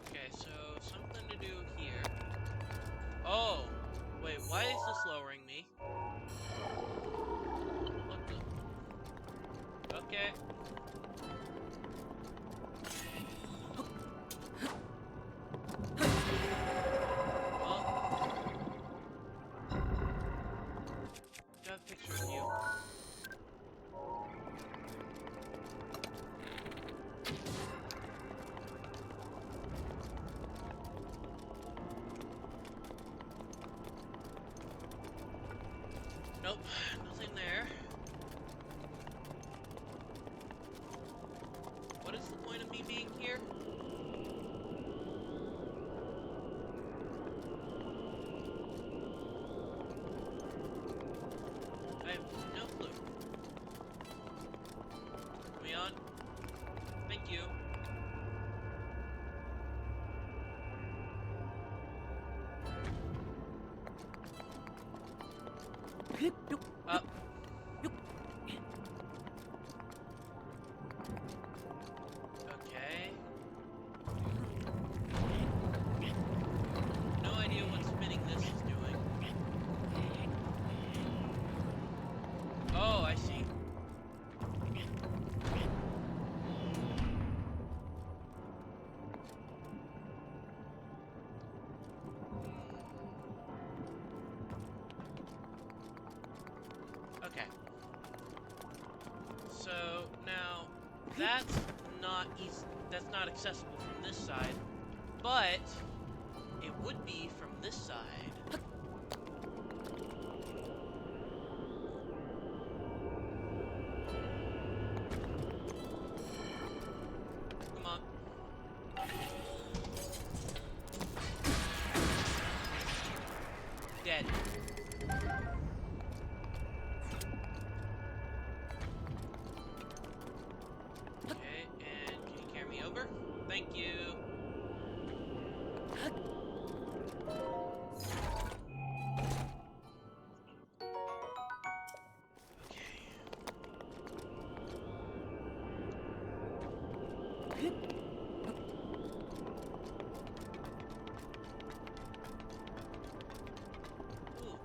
Okay, so something to do here. Oh, wait, why is this lowering me? What the? Okay. Well, got a picture of you. Nope, nothing there. What is the point of me being here? I have no clue. Are we on? Thank you. Up. Okay. No idea what spinning this is doing. Oh, I see. Okay. So now that's not easy. That's not accessible from this side, but it would be from this side. Come on. Dead. Okay, and can you carry me over? Thank you. Ooh.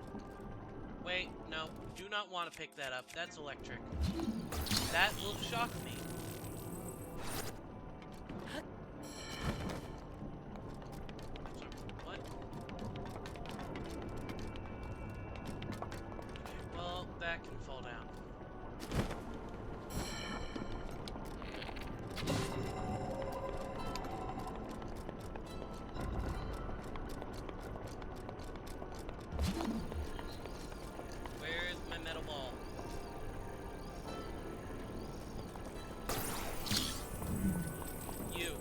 Wait, no. Do not want to pick that up. That's electric. That will shock me. Sorry, what? Okay, well, that can fall down. Where's my metal ball? You.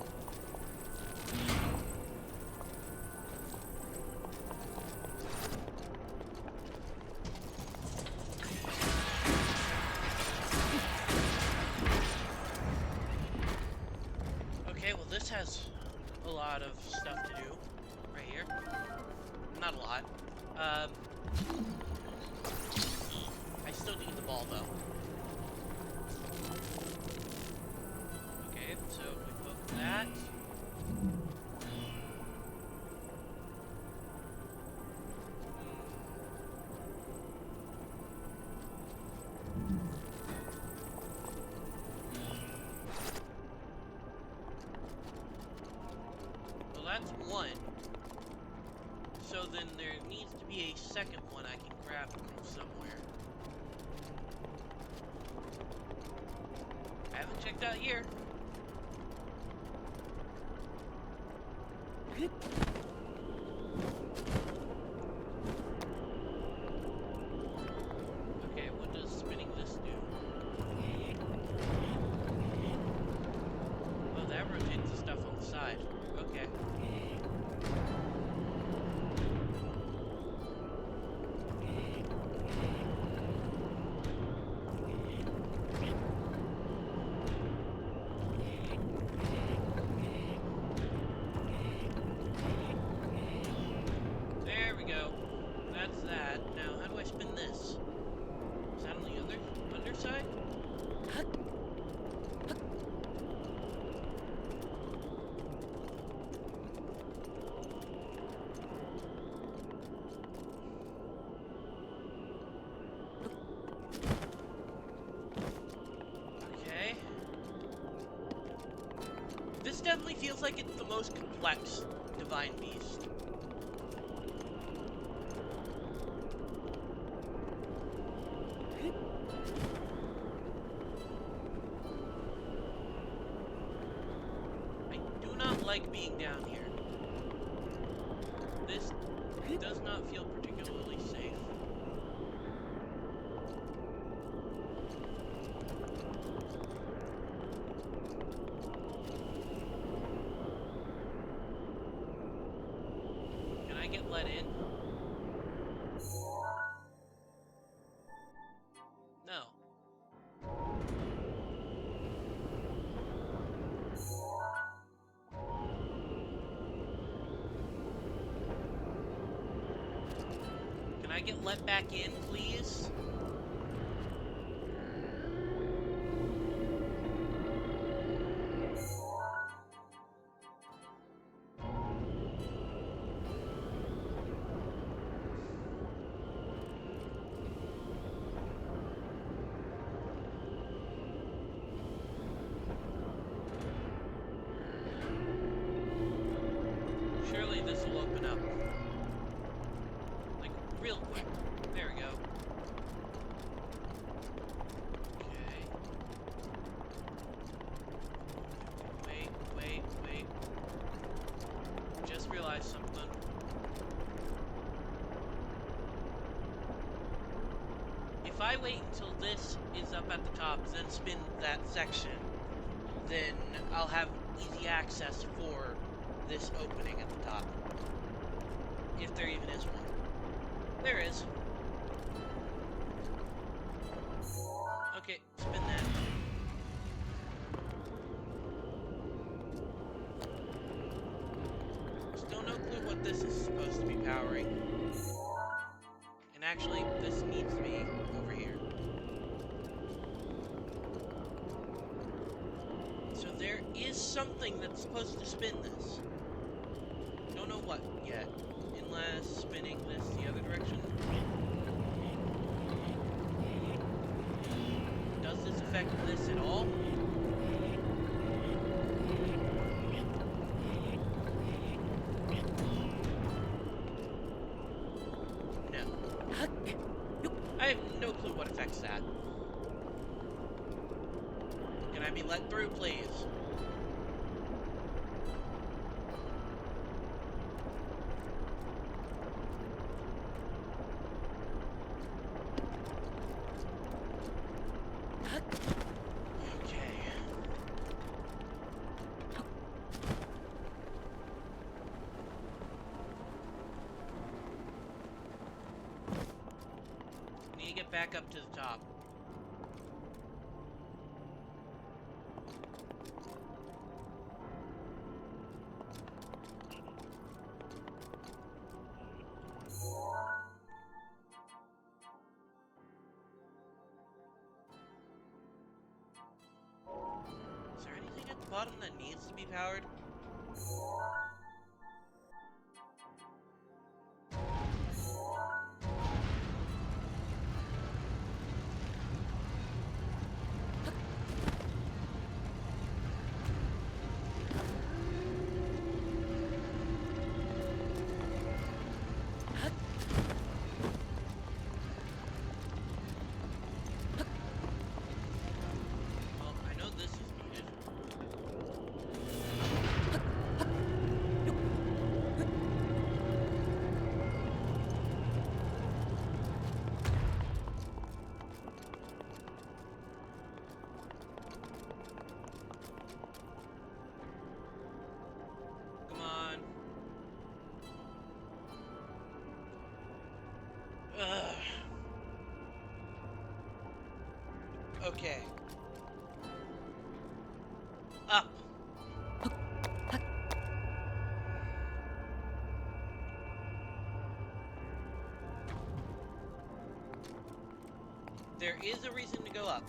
Okay, well this has a lot of stuff to do right here. Not a lot. I still need the ball though. Okay, so if we poke that. that's one. So then there needs to be a second one I can grab from somewhere. I haven't checked out here. Okay, what does spinning this do? Oh, that rotates the stuff on the side. Okay. There we go. That's that. Now, how do I spin this? Is that on the underside? Okay. This definitely feels like it's the most complex divine beast. I do not like being down here. This does not feel particularly safe. Can I get let in? No. Can I get let back in, please? Surely this will open up. Like, real quick. There we go. Okay. Wait. Just realized something. If I wait until this is up at the top, then spin that section, then I'll have easy access for this opening at the top. If there even is one. There is. Okay, spin that. Still no clue what this is supposed to be powering. And actually, this needs to be over here. So there is something that's supposed to spin this. Don't know what yet. Unless spinning this the other direction. Does this affect this at all? No. I have no clue what affects that. Can I be let through, please? Okay. Need to get back up to the top. Is there anything at the bottom that needs to be powered? Okay. Up. There is a reason to go up.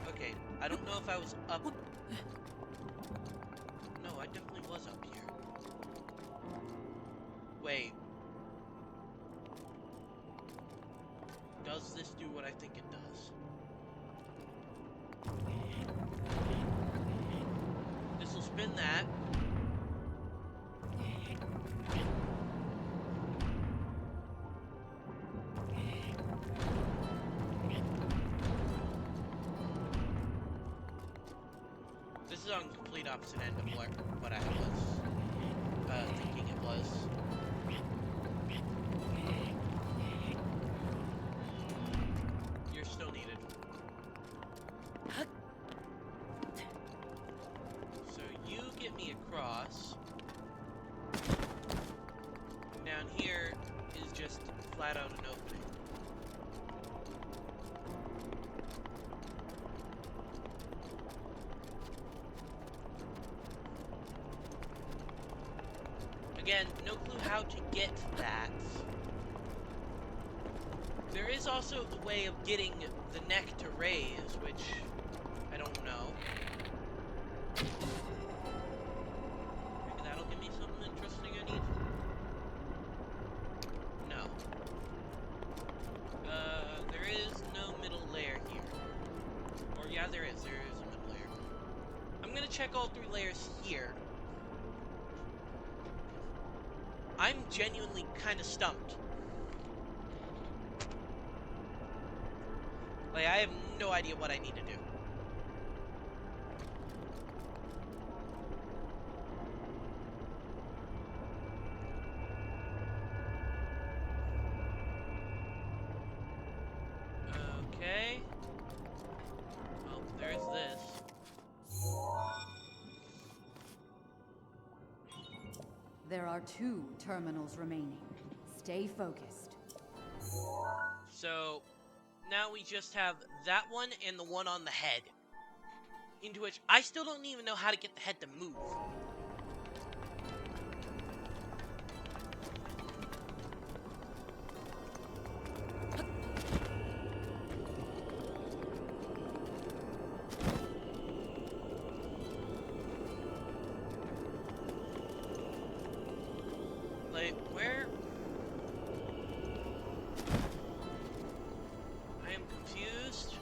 Okay, I don't know if I was up. No, I definitely was up here. Wait. Does this do what I think it does? This will spin that. This is on complete opposite end of what I was thinking it was. You're still needed. So you get me across. Down here is just flat out an opening. Again, no clue how to get that. There is also the way of getting the neck to raise, which I don't know. Maybe that'll give me something interesting I need. No. There is no middle layer here. Or yeah, there is a middle layer. I'm gonna check all 3 layers here. I'm genuinely kind of stumped. Like, I have no idea what I need to do. Okay. Well, there's this. There are 2 terminals remaining. Stay focused. So, now we just have that one and the one on the head. Into which I still don't even know how to get the head to move. Like, where? I am confused.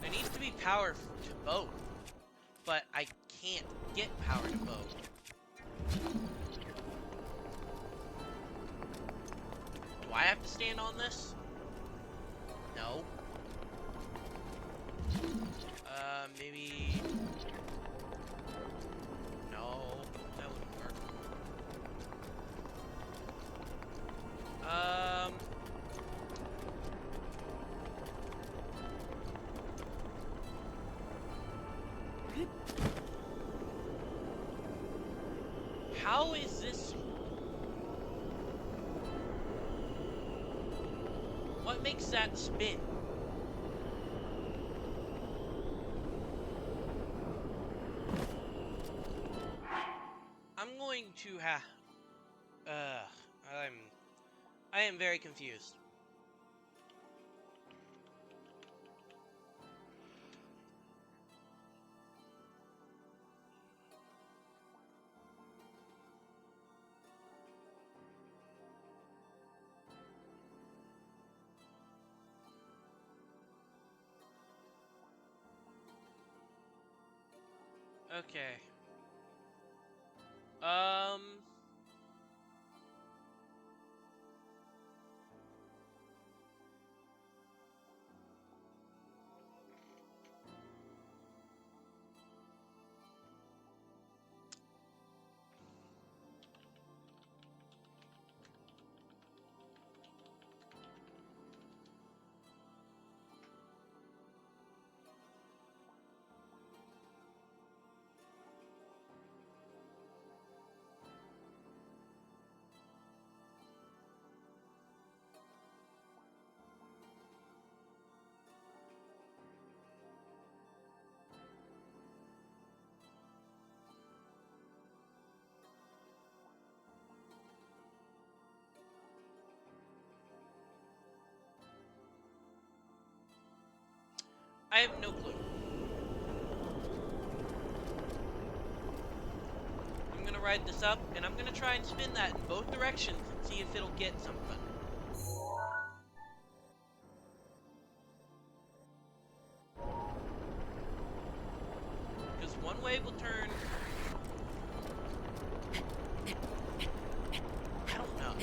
There needs to be power to both, but I can't get power to both. Do I have to stand on this? No. Maybe... No, that wouldn't work. How is this? What makes that spin? I'm going to have... I am very confused. Okay. I have no clue. I'm gonna ride this up, and I'm gonna try and spin that in both directions and see if it'll get something. Because one way will turn... I don't know.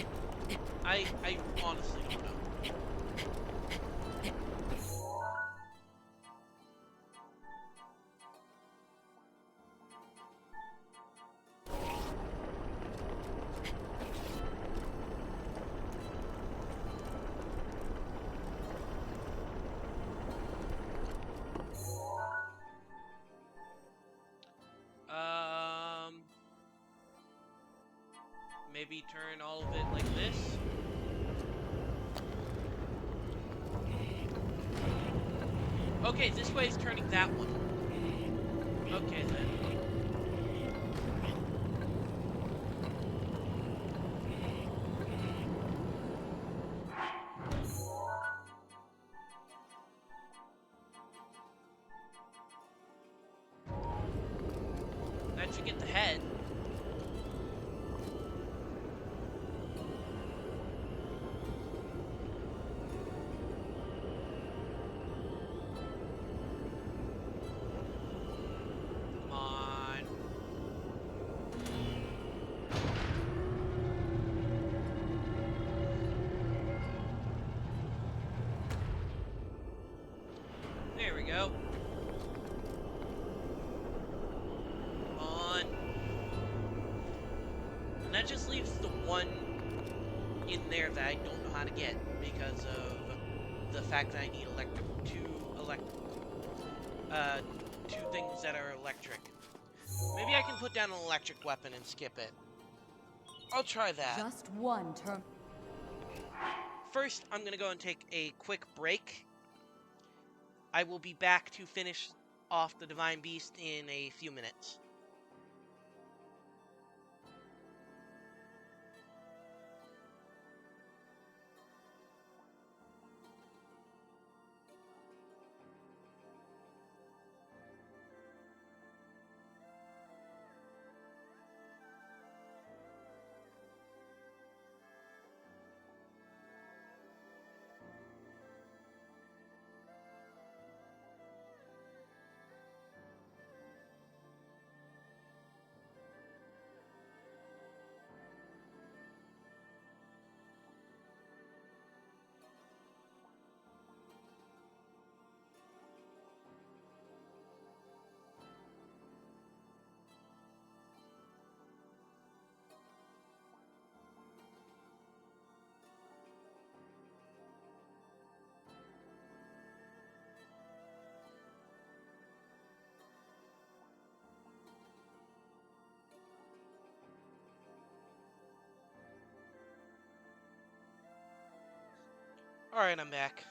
I honestly don't know. Maybe turn all of it like this. Okay, this way is turning that one. Okay, then. That should get the head. Come on. There we go. Come on. And that just leaves the one in there that I don't know how to get because of the fact that I need two things that are electric. Maybe I can put down an electric weapon and skip it. I'll try that. Just one turn. First, I'm gonna go and take a quick break. I will be back to finish off the Divine Beast in a few minutes. Alright, I'm back.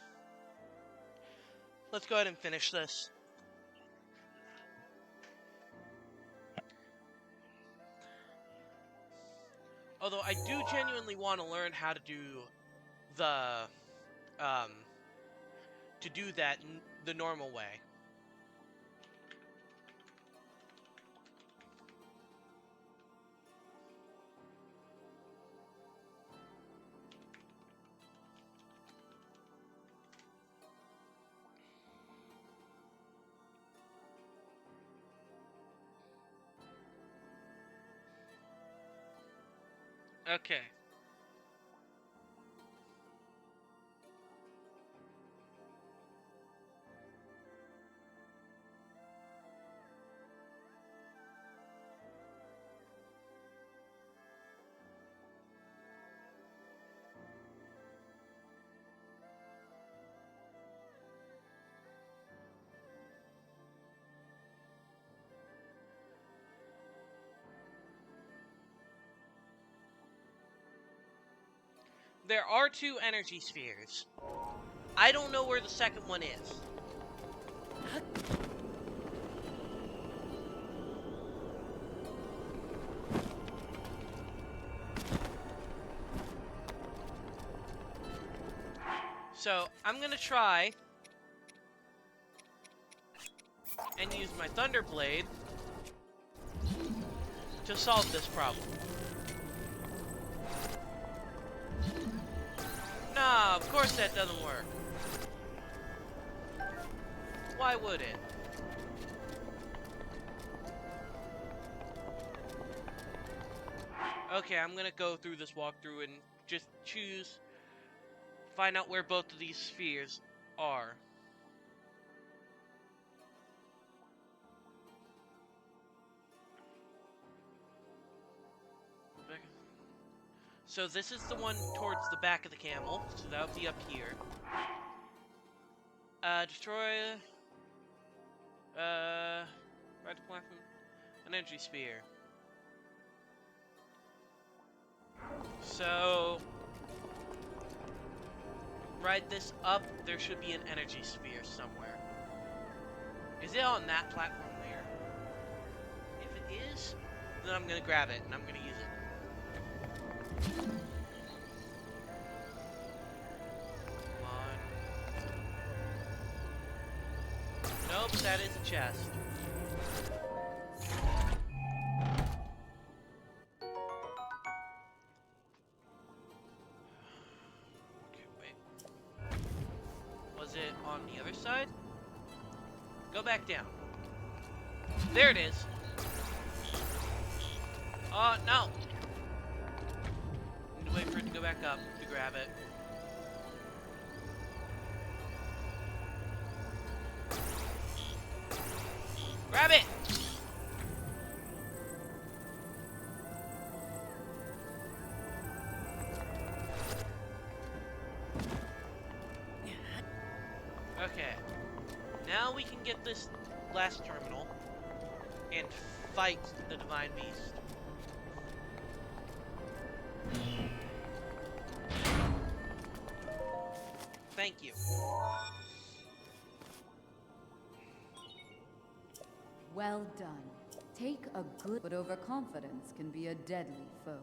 Let's go ahead and finish this. Although I do genuinely want to learn how to do the, to do that the normal way. Okay. There are two energy spheres. I don't know where the second one is. So, I'm gonna try and use my Thunder Blade to solve this problem. Nah, of course that doesn't work. Why would it? Okay, I'm gonna go through this walkthrough and just find out where both of these spheres are. So this is the one towards the back of the camel, so that would be up here. Destroy, right to platform, an energy sphere. So, ride this up, there should be an energy sphere somewhere. Is it on that platform there? If it is, then I'm gonna grab it and I'm gonna use it. Come on. Nope, that is a chest. Okay, wait. Was it on the other side? Go back down. There it is. Oh, no! Need to wait for it to go back up to grab it. Grab it! Okay. Now we can get this last terminal and fight the Divine Beast. Thank you. Well done. Take a good, but overconfidence can be a deadly foe.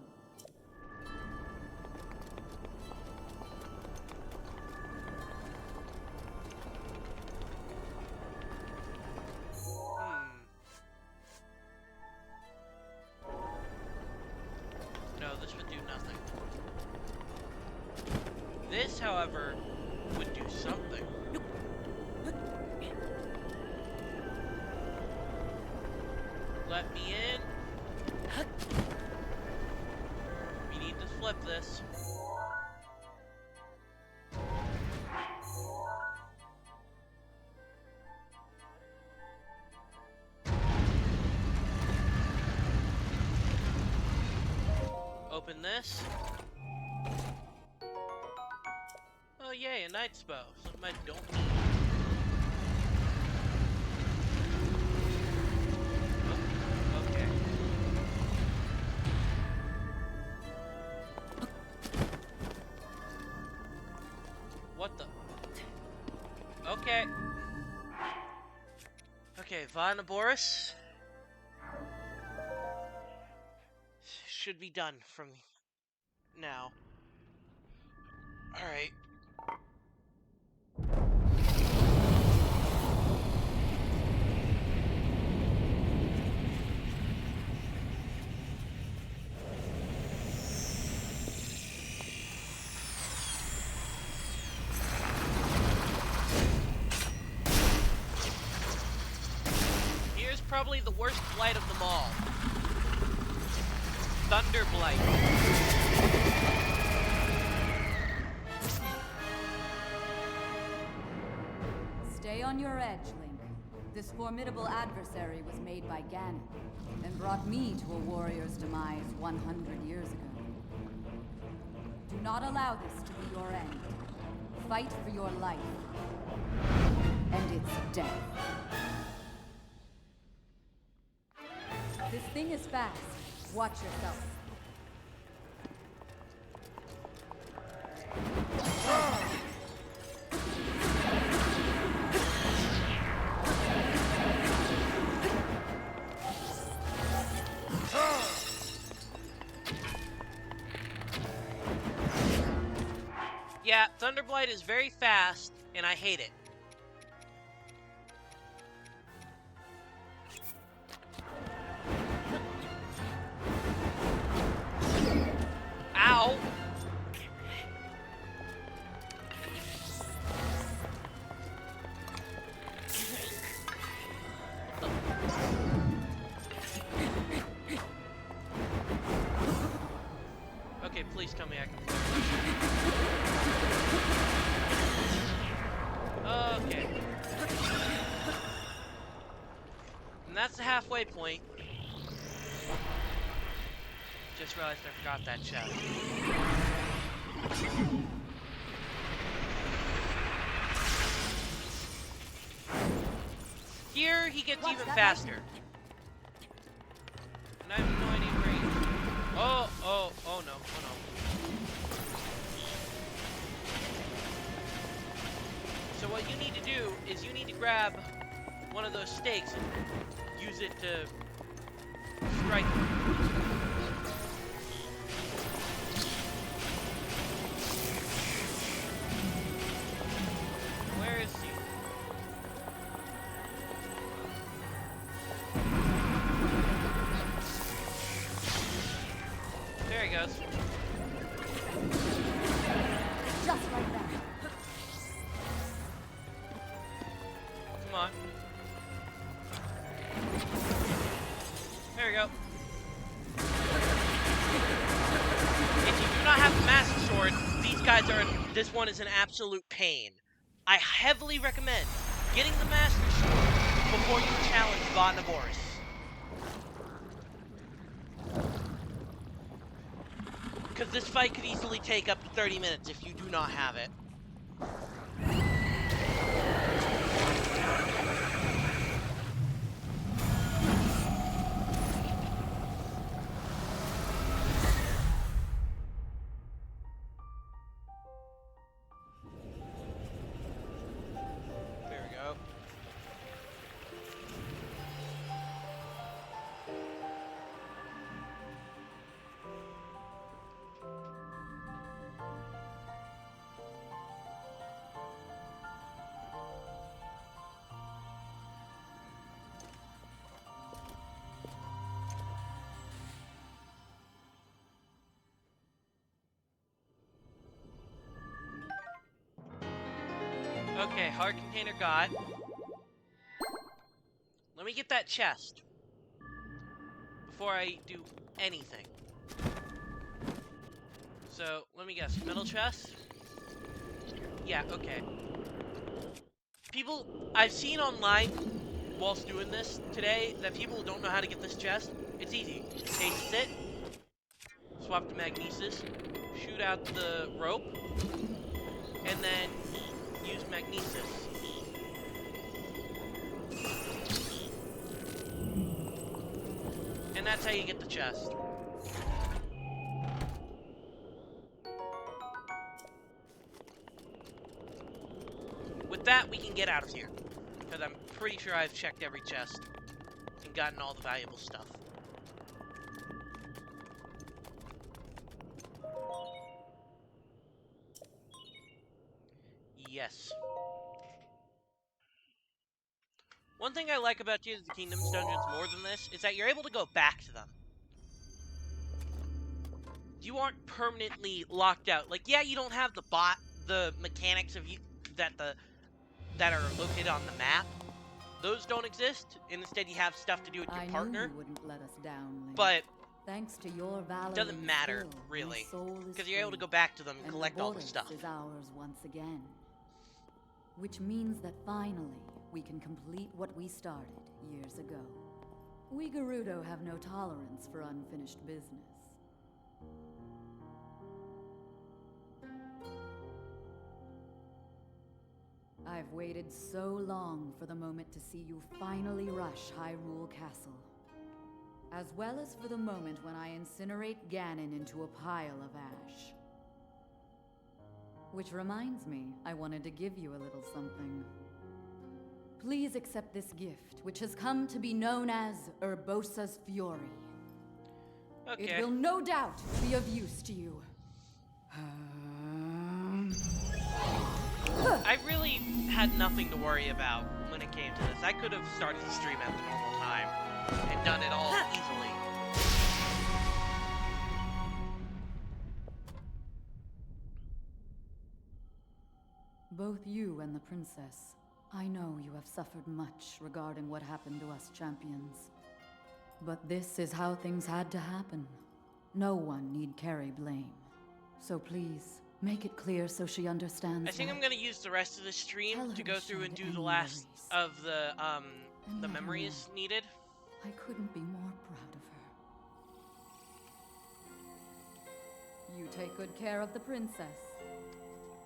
No, this would do nothing. This, however, would do something. Let me in. We need to flip this. Open this. Oh yay, a knight's bow. Something I don't need. Oh, okay. What the? Okay. Okay, Vanaboris should be done from now. Alright. Here's probably the worst blight of them all. Thunder Blight. Stay on your edge, Link. This formidable adversary was made by Ganon, and brought me to a warrior's demise 100 years ago. Do not allow this to be your end. Fight for your life. And its death. This thing is fast. Watch yourself. Yeah, Thunderblight is very fast, and I hate it. that's the halfway point. Just realized I forgot that chest. Here, he gets even faster. And I have no idea where he is. Oh no, oh no. So what you need to do is you need to grab one of those stakes and use it to strike him. Where is he? There he goes. Just like that. Come on. There we go. If you do not have the Master Sword, these guys are. This one is an absolute pain. I heavily recommend getting the Master Sword before you challenge VOD Naboris. Because this fight could easily take up to 30 minutes if you do not have it. There we go. Okay, hard container got. Let me get that chest before I do anything. So, let me guess. Metal chest? Yeah, okay. People, I've seen online whilst doing this today that people don't know how to get this chest. It's easy. Taste it. Swap to magnesis. Shoot out the rope. And then use magnesis. And that's how you get the chest. With that, we can get out of here. Because I'm pretty sure I've checked every chest and gotten all the valuable stuff. Yes. One thing I like about Tears of the Kingdom's dungeons more than this is that you're able to go back to them. You aren't permanently locked out. Like, yeah, you don't have the mechanics of you that are located on the map. Those don't exist. And instead, you have stuff to do with your partner. Knew you wouldn't let us down, Link. But thanks to your valor, it doesn't matter really, because you're able to go back to them and collect all the stuff. Is ours once again, which means that finally we can complete what we started years ago. We Gerudo have no tolerance for unfinished business. I've waited so long for the moment to see you finally rush Hyrule Castle. As well as for the moment when I incinerate Ganon into a pile of ash. Which reminds me, I wanted to give you a little something. Please accept this gift, which has come to be known as Urbosa's Fury. Okay. It will no doubt be of use to you. I really had nothing to worry about when it came to this. I could have started the stream at the normal time and done it all easily. Both you and the princess, I know you have suffered much regarding what happened to us champions. But this is how things had to happen. No one need carry blame. So please, make it clear so she understands. I think I'm gonna use the rest of the stream to go through and do the last of the memories needed. I couldn't be more proud of her. You take good care of the princess.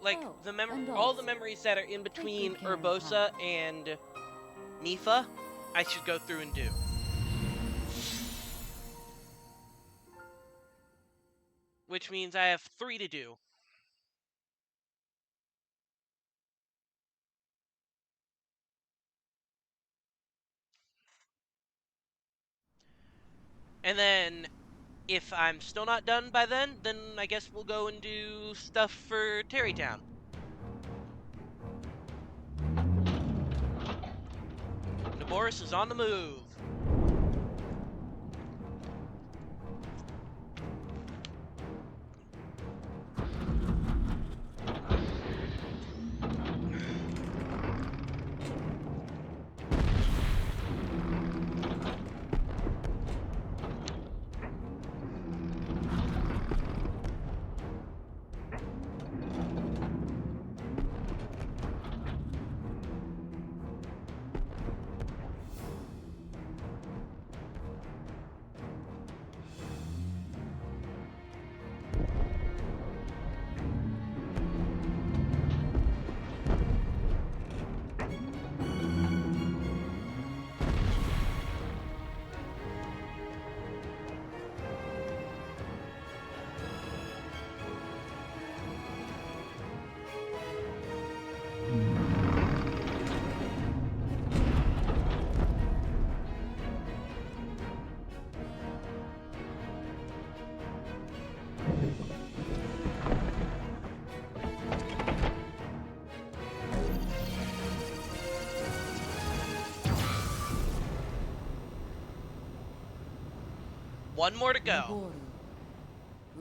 Like, Oh, and all the also, memories that are in between good care of Urbosa Hal. and Mifa, I should go through and do. Which means I have 3 to do. And then, if I'm still not done by then I guess we'll go and do stuff for Terrytown. Naboris is on the move. One more to go. Naboru,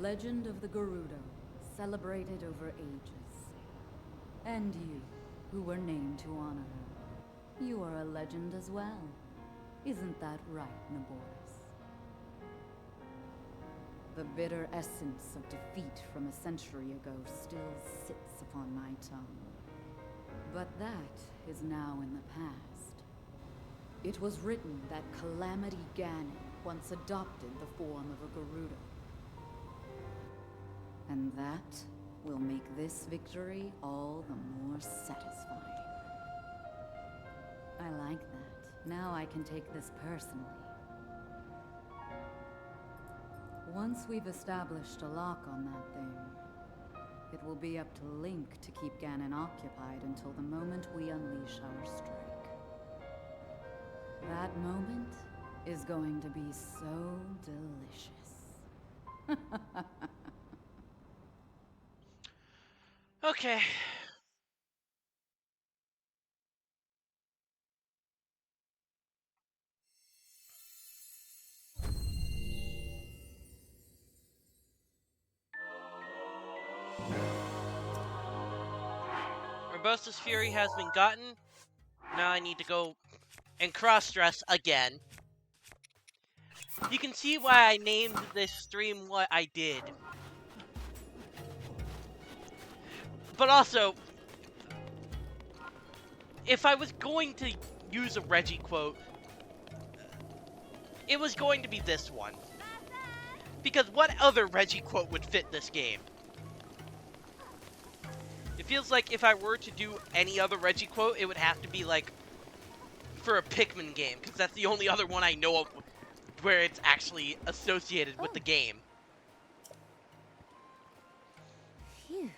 legend of the Gerudo, celebrated over ages. And you, who were named to honor her. You are a legend as well. Isn't that right, Naboris? The bitter essence of defeat from a century ago still sits upon my tongue. But that is now in the past. It was written that Calamity Ganon once adopted the form of a Gerudo. And that will make this victory all the more satisfying. I like that. Now I can take this personally. Once we've established a lock on that thing, it will be up to Link to keep Ganon occupied until the moment we unleash our strike. That moment is going to be so delicious. Okay. Urbosa's Fury has been gotten. Now I need to go and cross-dress again. You can see why I named this stream what I did. But also, if I was going to use a Reggie quote, it was going to be this one. Because what other Reggie quote would fit this game? It feels like if I were to do any other Reggie quote, it would have to be like for a Pikmin game, because that's the only other one I know of where it's actually associated with the game. Phew.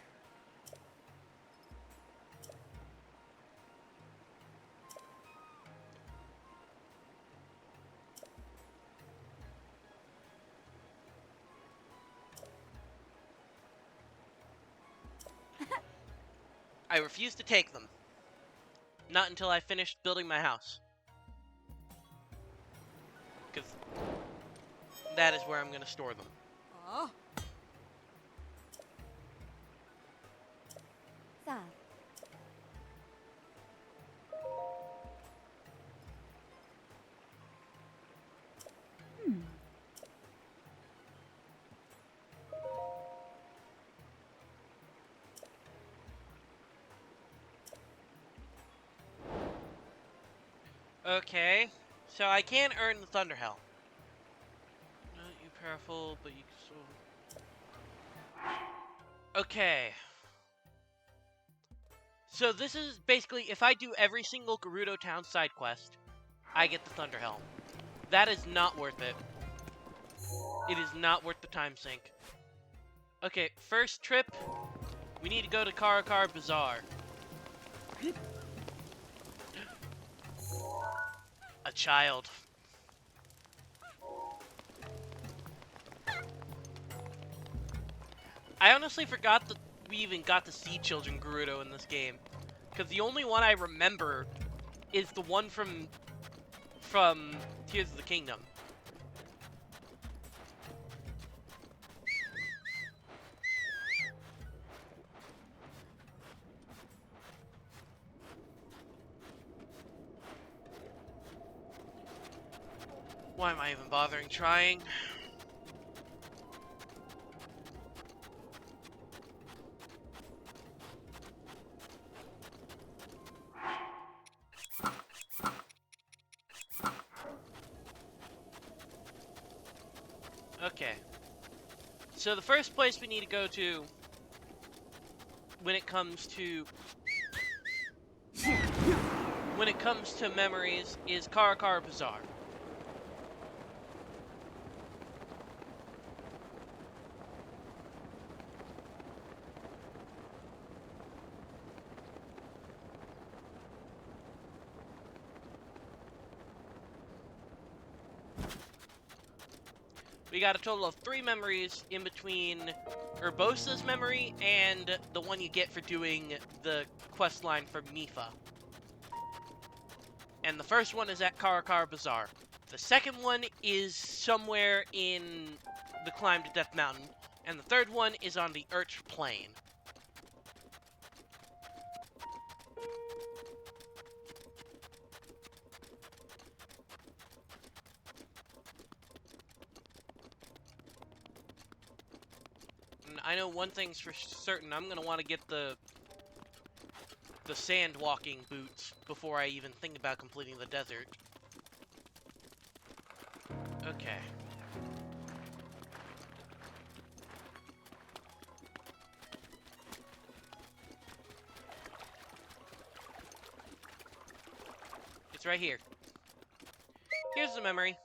I refuse to take them. Not until I finish building my house. Because that is where I'm going to store them. Oh. Sal. Okay. So I can earn the Thunder Helm. Not you powerful, but you can still... Okay. So this is basically, if I do every single Gerudo Town side quest, I get the Thunder Helm. That is not worth it. It is not worth the time sink. Okay, first trip, we need to go to Karakar Bazaar. A child. I honestly forgot that we even got to see children Gerudo in this game. Because the only one I remember is the one from Tears of the Kingdom. Why am I even bothering trying? Okay. So the first place we need to go to when it comes to memories is Karakar Bazaar. We got a total of 3 memories in between Urbosa's memory and the one you get for doing the quest line for Mifa. And the first one is at Karakar Bazaar. The second one is somewhere in the climb to Death Mountain. And the third one is on the Urch Plain. And I know one thing's for certain, I'm gonna want to get the sand walking boots before I even think about completing the desert. Okay. It's right here. Here's the memory.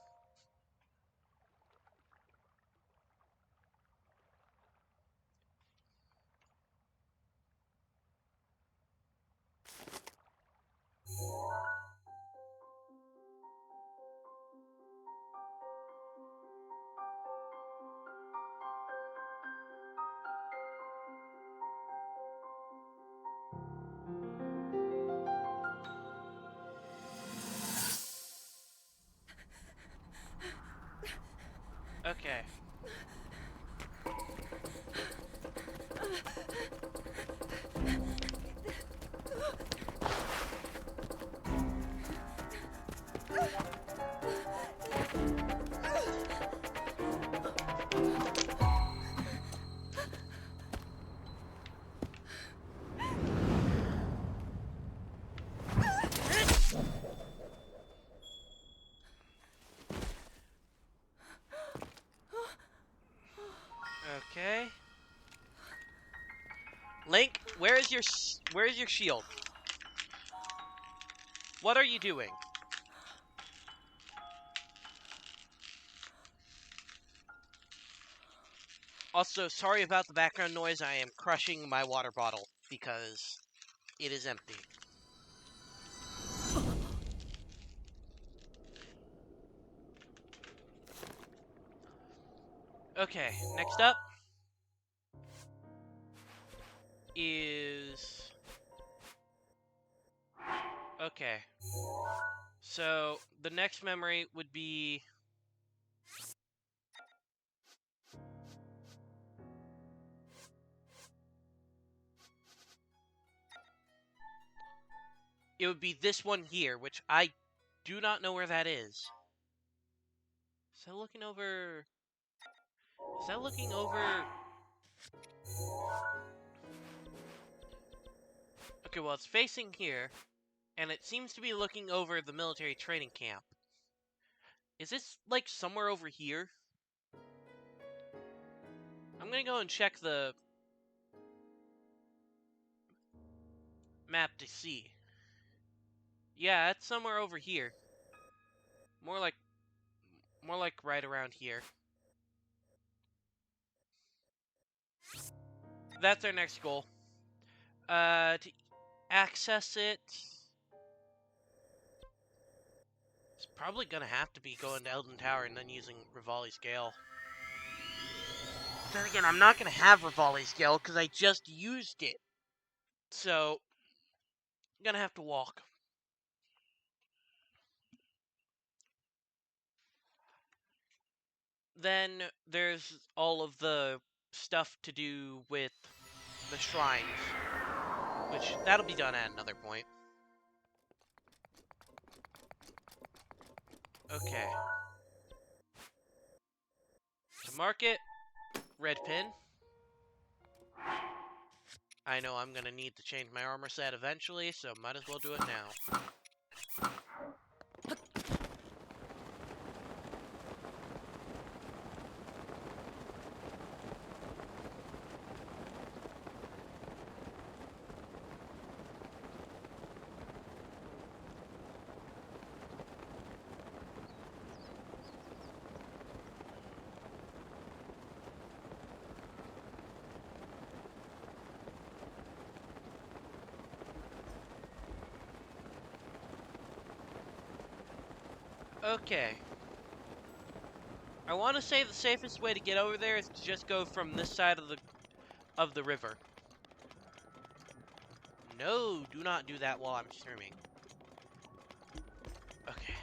Okay. Okay. Link, where is your shield? What are you doing? Also, sorry about the background noise. I am crushing my water bottle because it is empty. Okay, next up is... Okay. So, the next memory would be... It would be this one here, which I do not know where that is. Is that looking over... Is that looking over... Okay, well, it's facing here, and it seems to be looking over the military training camp. Is this, like, somewhere over here? I'm gonna go and check the map to see. Yeah, it's somewhere over here. More like right around here. That's our next goal. To access it, it's probably gonna have to be going to Elden Tower and then using Rivali's Gale. Then again, I'm not gonna have Rivali's Gale because I just used it. So, I'm gonna have to walk. Then there's all of the stuff to do with the shrines, which that'll be done at another point. Okay. To market, red pin. I know I'm gonna need to change my armor set eventually, so might as well do it now. Okay. I want to say the safest way to get over there is to just go from this side of the river. No, do not do that while I'm streaming. Okay.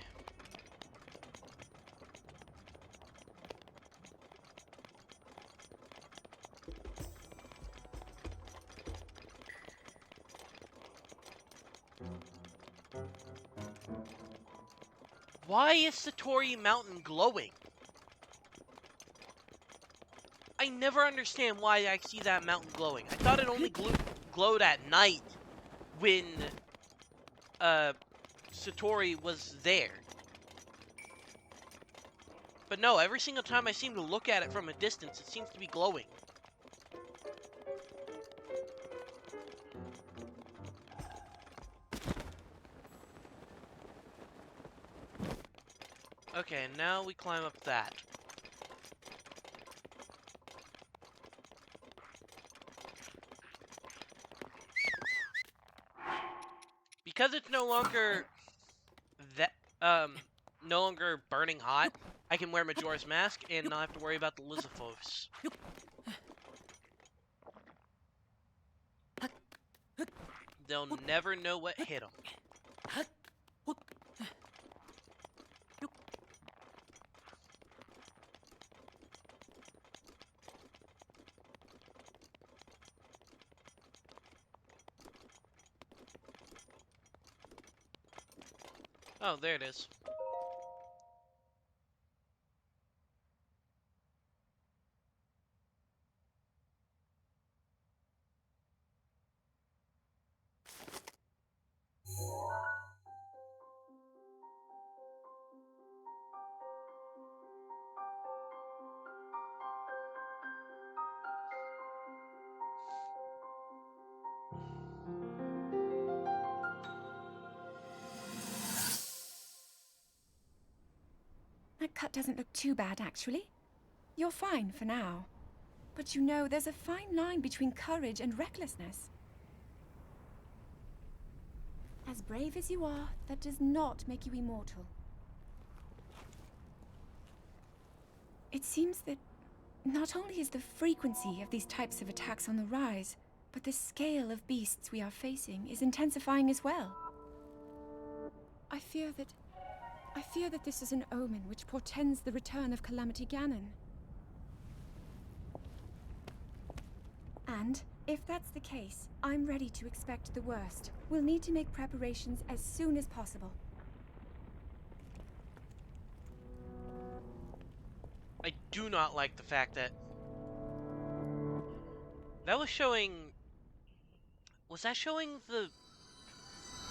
Why is Satori Mountain glowing? I never understand why I see that mountain glowing. I thought it only glowed at night when Satori was there. But no, every single time I seem to look at it from a distance, it seems to be glowing. Okay, now we climb up that. Because it's no longer no longer burning hot, I can wear Majora's Mask and not have to worry about the Lizafos. They'll never know what hit them. Oh, there it is. That cut doesn't look too bad, actually. You're fine for now. But you know, there's a fine line between courage and recklessness. As brave as you are, that does not make you immortal. It seems that not only is the frequency of these types of attacks on the rise, but the scale of beasts we are facing is intensifying as well. I fear that this is an omen which portends the return of Calamity Ganon. And, if that's the case, I'm ready to expect the worst. We'll need to make preparations as soon as possible. I do not like the fact that that was showing. Was that showing the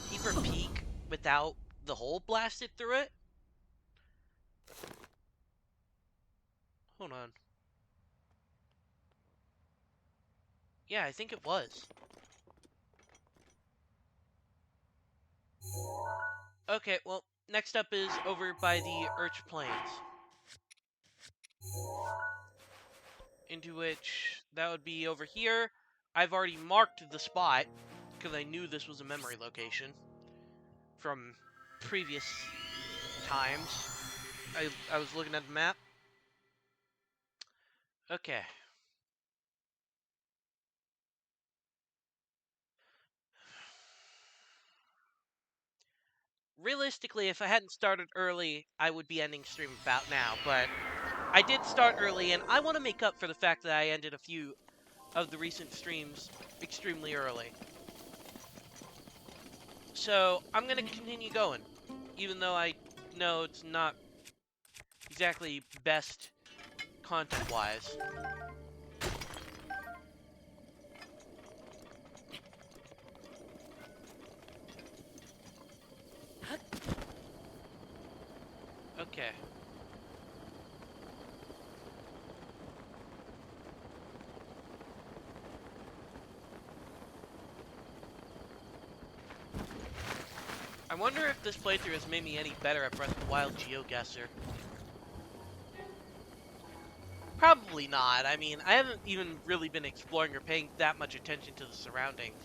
Keeper Peak without the hole blasted through it? Hold on. Yeah, I think it was. Okay, well, next up is over by the Urch Plains. Into which, that would be over here. I've already marked the spot, because I knew this was a memory location from previous times. I was looking at the map. Okay. Realistically, if I hadn't started early, I would be ending stream about now, but I did start early, and I want to make up for the fact that I ended a few of the recent streams extremely early. So, I'm going to continue going, even though I know it's not exactly best content-wise. Okay. I wonder if this playthrough has made me any better at Breath of the Wild GeoGuessr. Probably not. I mean, I haven't even really been exploring or paying that much attention to the surroundings.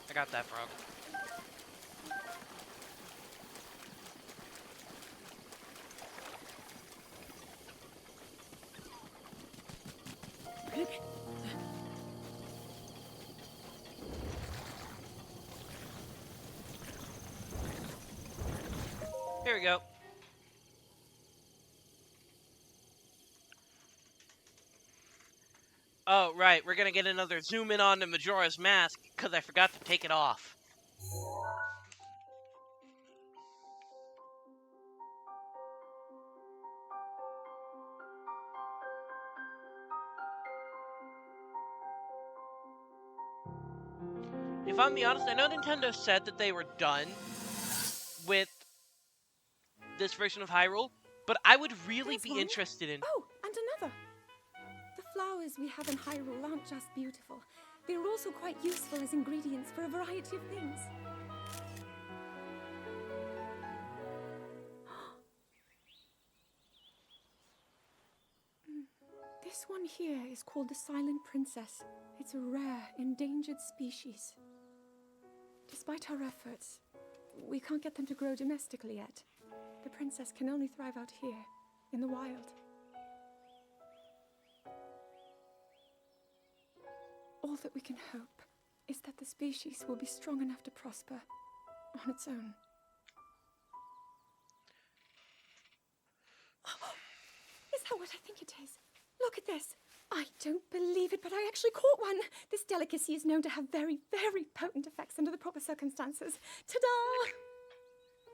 I got that frog. Here we go. Oh, right, we're gonna get another zoom in on the Majora's Mask, because I forgot to take it off. If I'm being honest, I know Nintendo said that they were done with this version of Hyrule, but I would really There's be one. interested in... Oh, and another. The flowers we have in Hyrule aren't just beautiful. They're also quite useful as ingredients for a variety of things. This one here is called the Silent Princess. It's a rare, endangered species. Despite our efforts, we can't get them to grow domestically yet. The princess can only thrive out here, in the wild. All that we can hope is that the species will be strong enough to prosper on its own. Is that what I think it is? Look at this. I don't believe it, but I actually caught one. This delicacy is known to have very, very potent effects under the proper circumstances. Ta-da!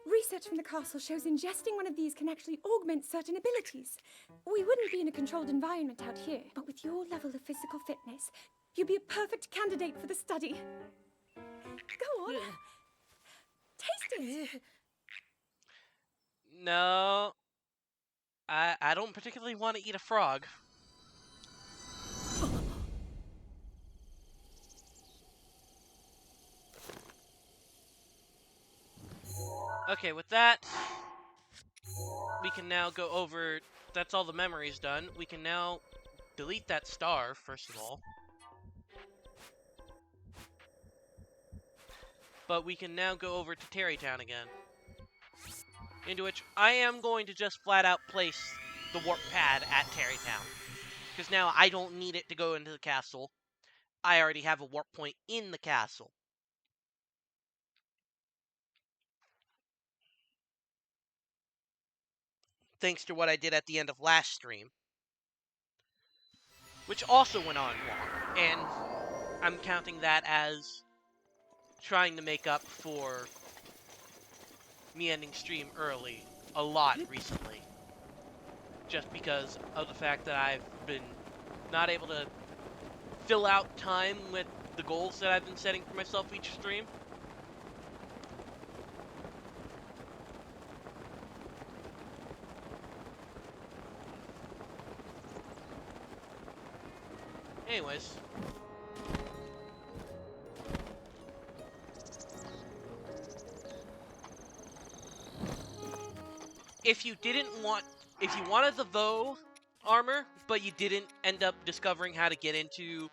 Research from the castle shows ingesting one of these can actually augment certain abilities. We wouldn't be in a controlled environment out here, but with your level of physical fitness, you'd be a perfect candidate for the study. Go on. Taste it. No. I don't particularly want to eat a frog. Okay, with that, we can now go over... That's all the memories done. We can now delete that star, first of all. But we can now go over to Terrytown again. Into which I am going to just flat out place the warp pad at Terrytown. Because now I don't need it to go into the castle. I already have a warp point in the castle. Thanks to what I did at the end of last stream. Which also went on long. And I'm counting that as trying to make up for me ending stream early a lot recently. Just because of the fact that I've been not able to fill out time with the goals that I've been setting for myself each stream. Anyways. If you wanted the VO armor, but you didn't end up discovering how to get into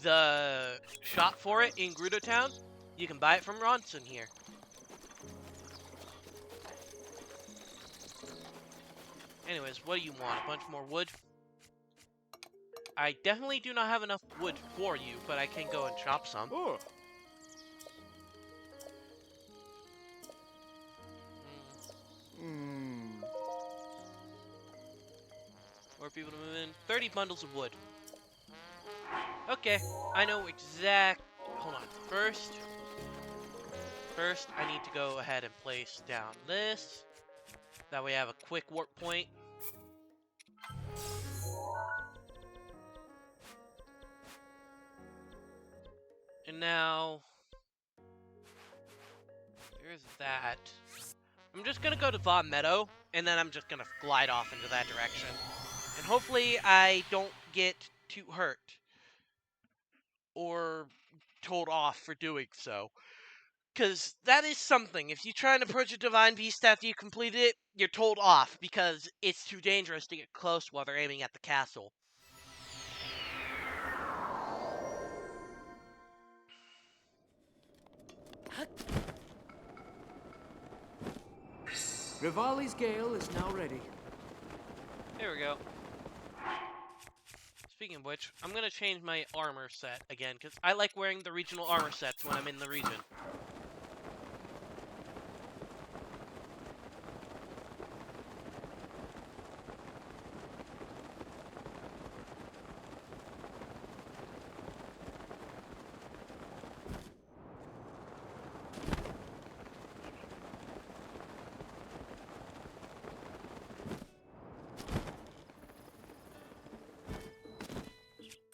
the shop for it in Gerudo Town, you can buy it from Ronson here. Anyways, what do you want? A bunch more wood? I definitely do not have enough wood for you, but I can go and chop some. Oh. More people to move in. 30 bundles of wood. Okay, I know exact... Hold on. First, I need to go ahead and place down this. That way I have a quick warp point. And now... There's that. I'm just gonna go to VOD Meadow, and then I'm just gonna glide off into that direction. And hopefully I don't get too hurt. Or told off for doing so. Because that is something. If you try and approach a Divine Beast after you completed it, you're told off because it's too dangerous to get close while they're aiming at the castle. Rivali's Gale is now ready. There we go. Speaking of which, I'm going to change my armor set again, because I like wearing the regional armor sets when I'm in the region.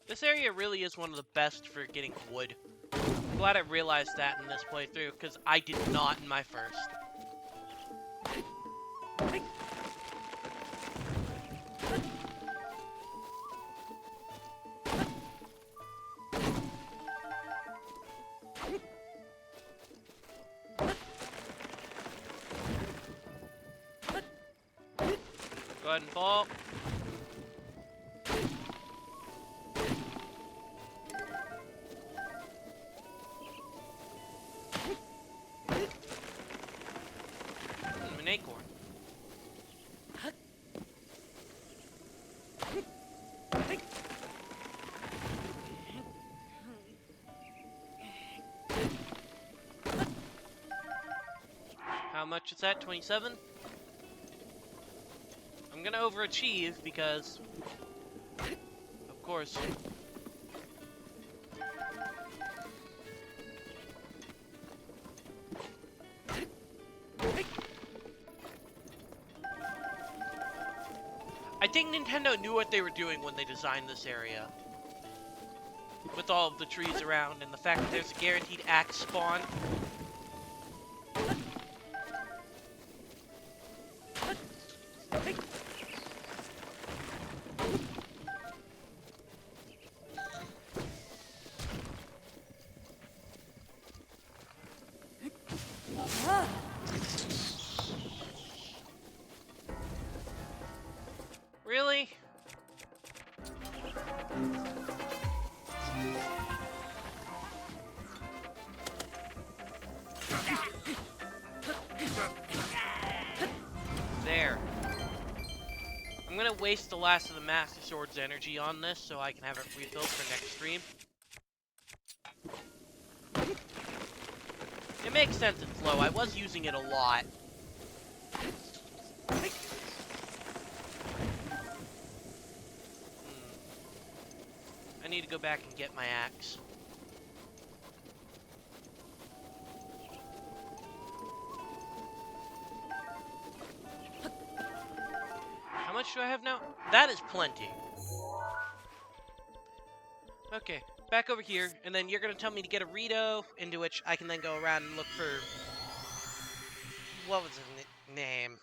This area really is one of the best for getting wood. I'm glad I realized that in this playthrough, because I did not in my first. Go ahead and fall. An acorn. How much is that? 27? I'm gonna overachieve because, of course. I think Nintendo knew what they were doing when they designed this area. With all of the trees around and the fact that there's a guaranteed axe spawn. Really? There. I'm gonna waste the last of the Master Sword's energy on this so I can have it refilled for next stream. It makes sense it's low. I was using it a lot. I need to go back and get my axe. How much do I have now? That is plenty. Okay, back over here, and then you're gonna tell me to get a Rito, into which I can then go around and look for... What was his name?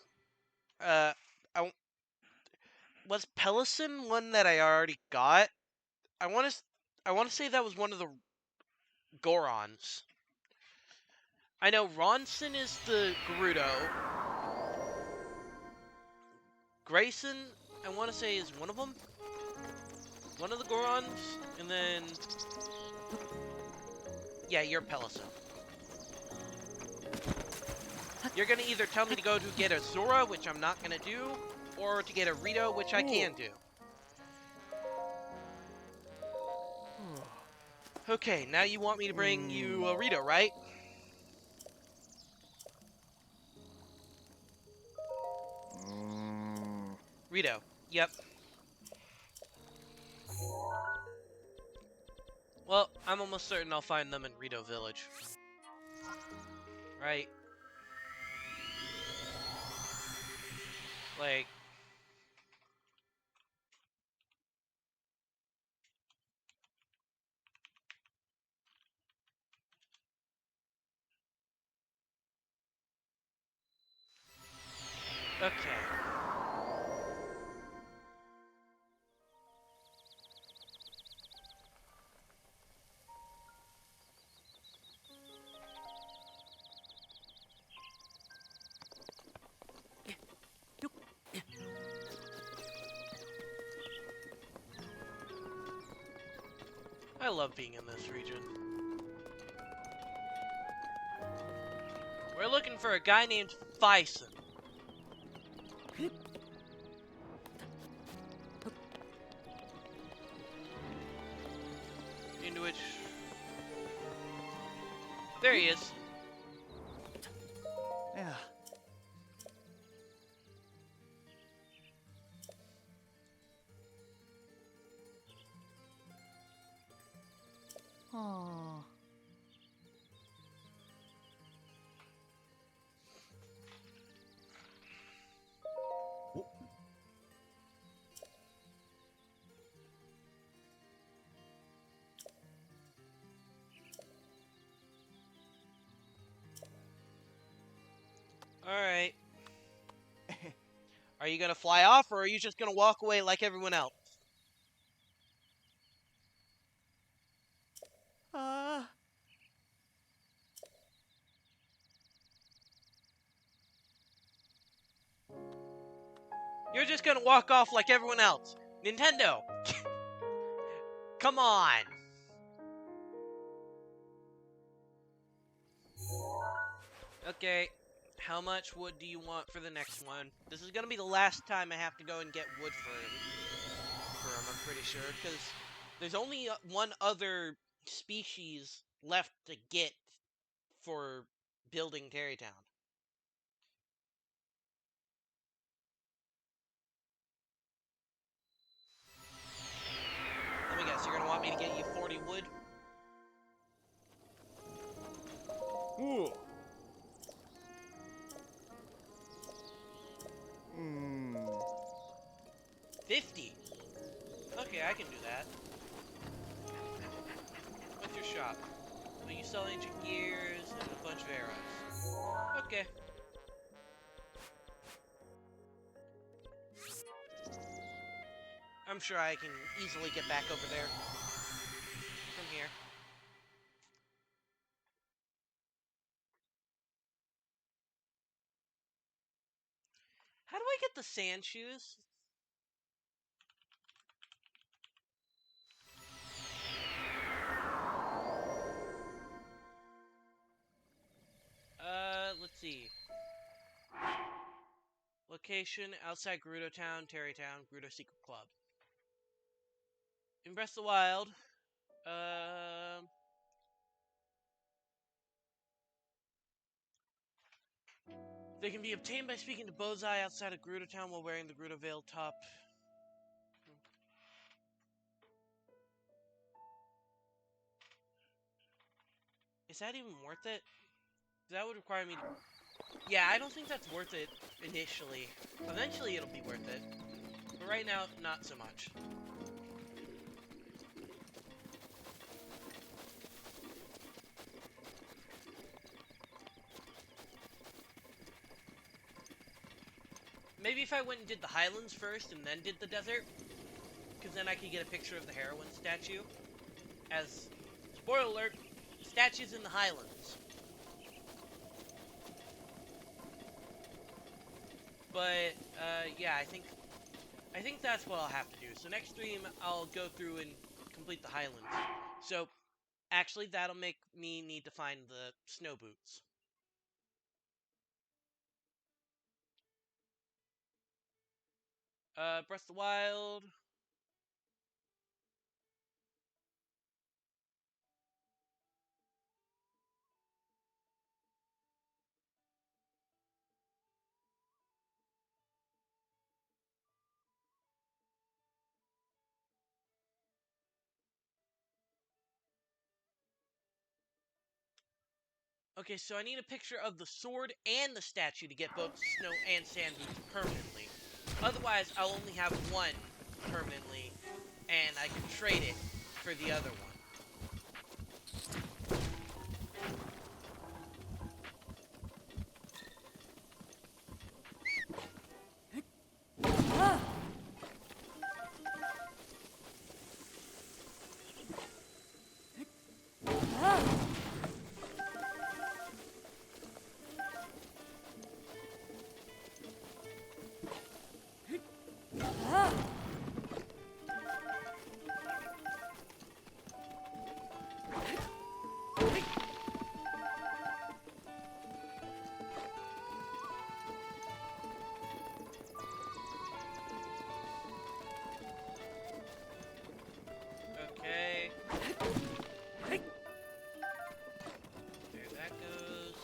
Was Pelison one that I already got? I want to say that was one of the Gorons. I know Ronson is the Gerudo. Grayson, I want to say, is one of them. One of the Gorons, and then... Yeah, you're Pelison. You're gonna either tell me to go to get a Zora, which I'm not gonna do, or to get a Rito, which I can do. Okay, now you want me to bring you a Rito, right? Rito, yep. Well, I'm almost certain I'll find them in Rito Village. Right? Like... Okay. I love being in this region. We're looking for a guy named Bison. Into which... There he is. Yeah. Oh. Alright. Are you gonna fly off, or are you just gonna walk away like everyone else? You're just gonna walk off like everyone else. Nintendo! Come on! Okay, how much wood do you want for the next one? This is gonna be the last time I have to go and get wood for him, I'm pretty sure, because there's only one other species left to get for building Terrytown. Let me guess, you're gonna want me to get you 40 wood? Ooh. 50? Okay, I can do that. What's your shop? So you sell ancient gears and a bunch of arrows. Okay. I'm sure I can easily get back over there from here. How do I get the sand shoes? Let's see. Location, outside Gerudo Town, Terrytown, Gerudo Secret Club. In Breath of the Wild, they can be obtained by speaking to Bozai outside of Gerudo Town while wearing the Gerudo Veil top. Is that even worth it? That would require me to... Yeah, I don't think that's worth it initially. Eventually it'll be worth it. But right now, not so much. Maybe if I went and did the Highlands first and then did the desert, because then I could get a picture of the heroine statue. As, spoiler alert, the statue's in the Highlands. But, yeah, I think that's what I'll have to do. So next stream, I'll go through and complete the Highlands. So, actually, that'll make me need to find the snow boots. Breath of the Wild. Okay, so I need a picture of the sword and the statue to get both snow and sand boots permanently. Otherwise, I'll only have one permanently, and I can trade it for the other one. Okay. There that goes.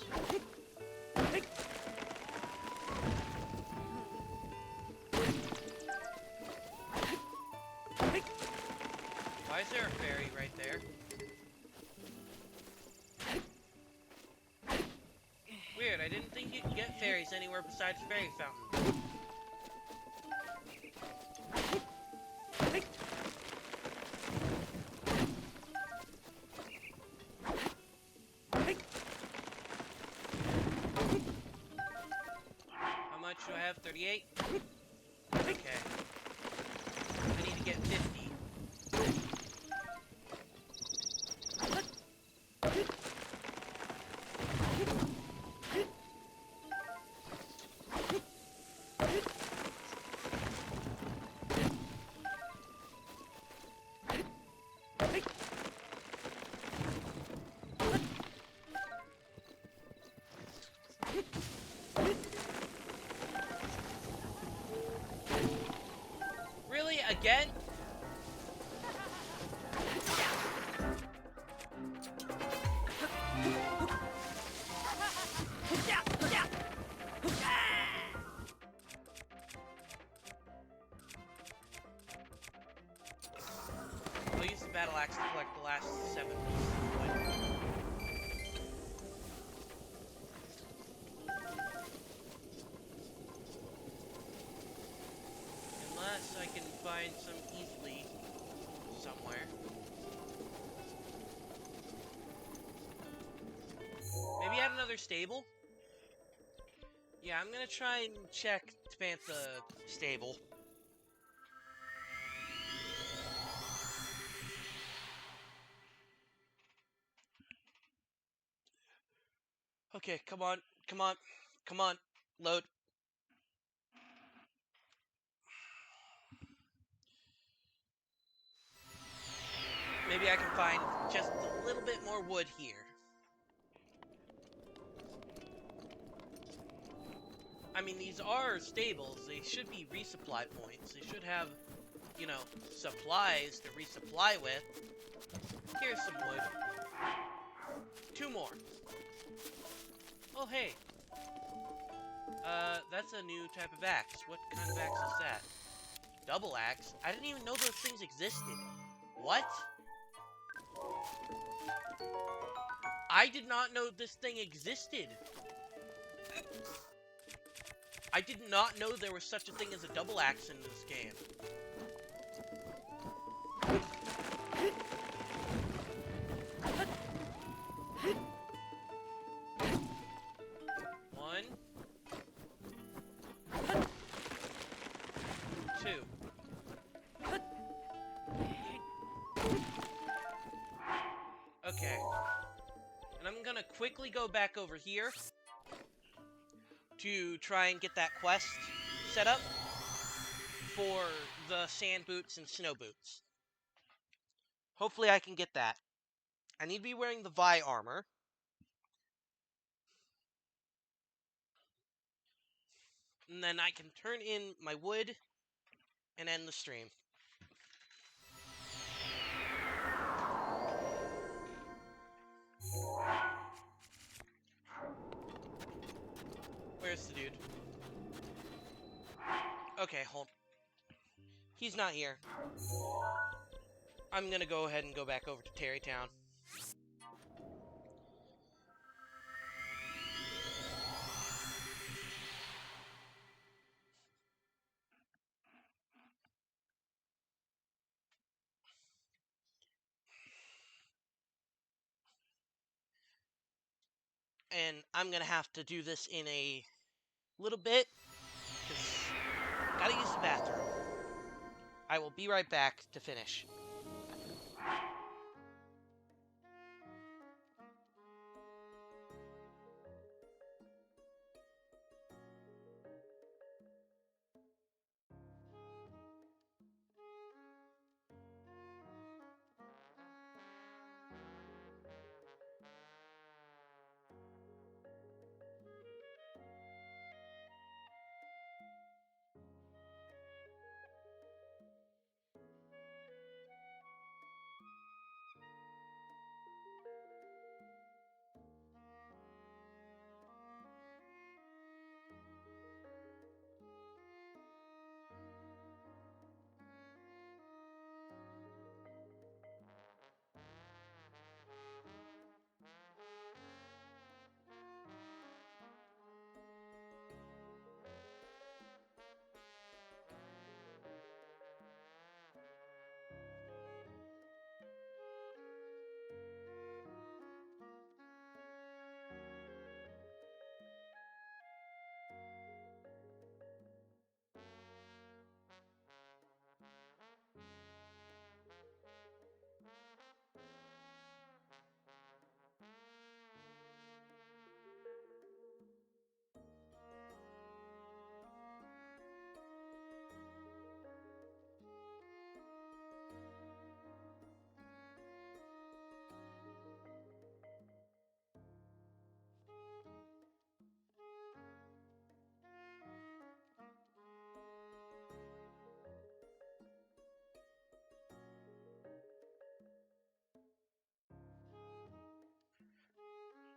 Why is there a fairy right there? Weird, I didn't think you could get fairies anywhere besides Fairy Fountain. How much do I have? 38? Okay. I need to get 50. Really? Again? I'll use the battle axe to collect the last 7 pieces of wood. Unless I can find some easily somewhere. Maybe at another stable? Yeah, I'm gonna try and check Tabantha stable. Okay, come on, come on, come on, load. Maybe I can find just a little bit more wood here. I mean, these are stables. They should be resupply points. They should have, you know, supplies to resupply with. Here's some wood. 2 more. Oh, hey. That's a new type of axe. What kind of axe is that? Double axe? I didn't even know those things existed. What? I did not know this thing existed. I did not know there was such a thing as a double axe in this game. One. Okay. And I'm gonna quickly go back over here to try and get that quest set up for the sand boots and snow boots. Hopefully I can get that. I need to be wearing the Vi armor. And then I can turn in my wood and end the stream. Where's the dude? Okay, hold. He's not here. I'm gonna go ahead and go back over to Terrytown. And I'm gonna have to do this in a little bit, because gotta use the bathroom. I will be right back to finish.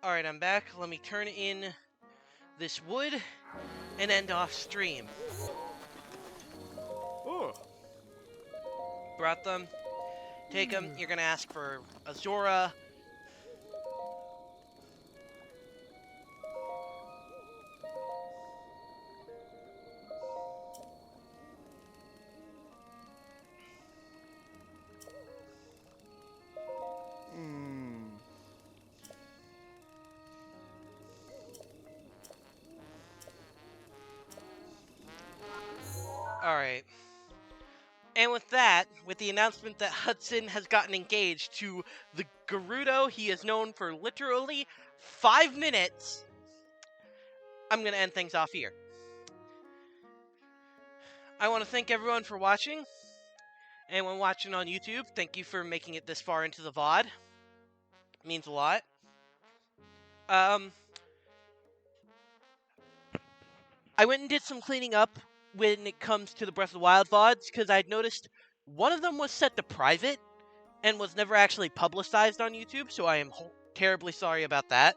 Alright, I'm back. Let me turn in this wood and end off stream. Oh. Brought them. Take them. You're gonna ask for Azora. Alright. And with that, with the announcement that Hudson has gotten engaged to the Gerudo he is known for literally 5 minutes, I'm going to end things off here. I want to thank everyone for watching. Anyone watching on YouTube, thank you for making it this far into the VOD. It means a lot. I went and did some cleaning up when it comes to the Breath of the Wild VODs, because I'd noticed one of them was set to private and was never actually publicized on YouTube, so I am terribly sorry about that.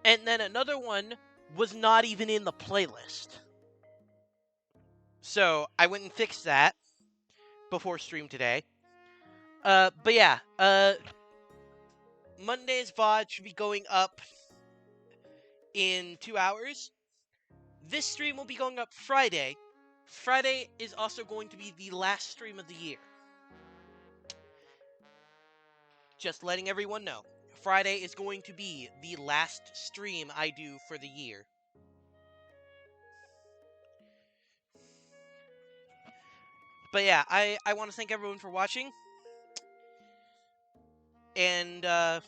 And then another one was not even in the playlist. So I went and fixed that before stream today. But yeah, Monday's VOD should be going up in 2 hours. This stream will be going up Friday. Friday is also going to be the last stream of the year. Just letting everyone know. Friday is going to be the last stream I do for the year. But yeah, I want to thank everyone for watching. And I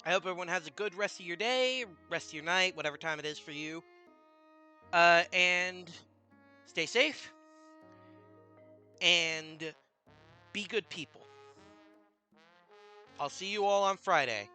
hope everyone has a good rest of your day, rest of your night, whatever time it is for you. And stay safe. And be good people. I'll see you all on Friday.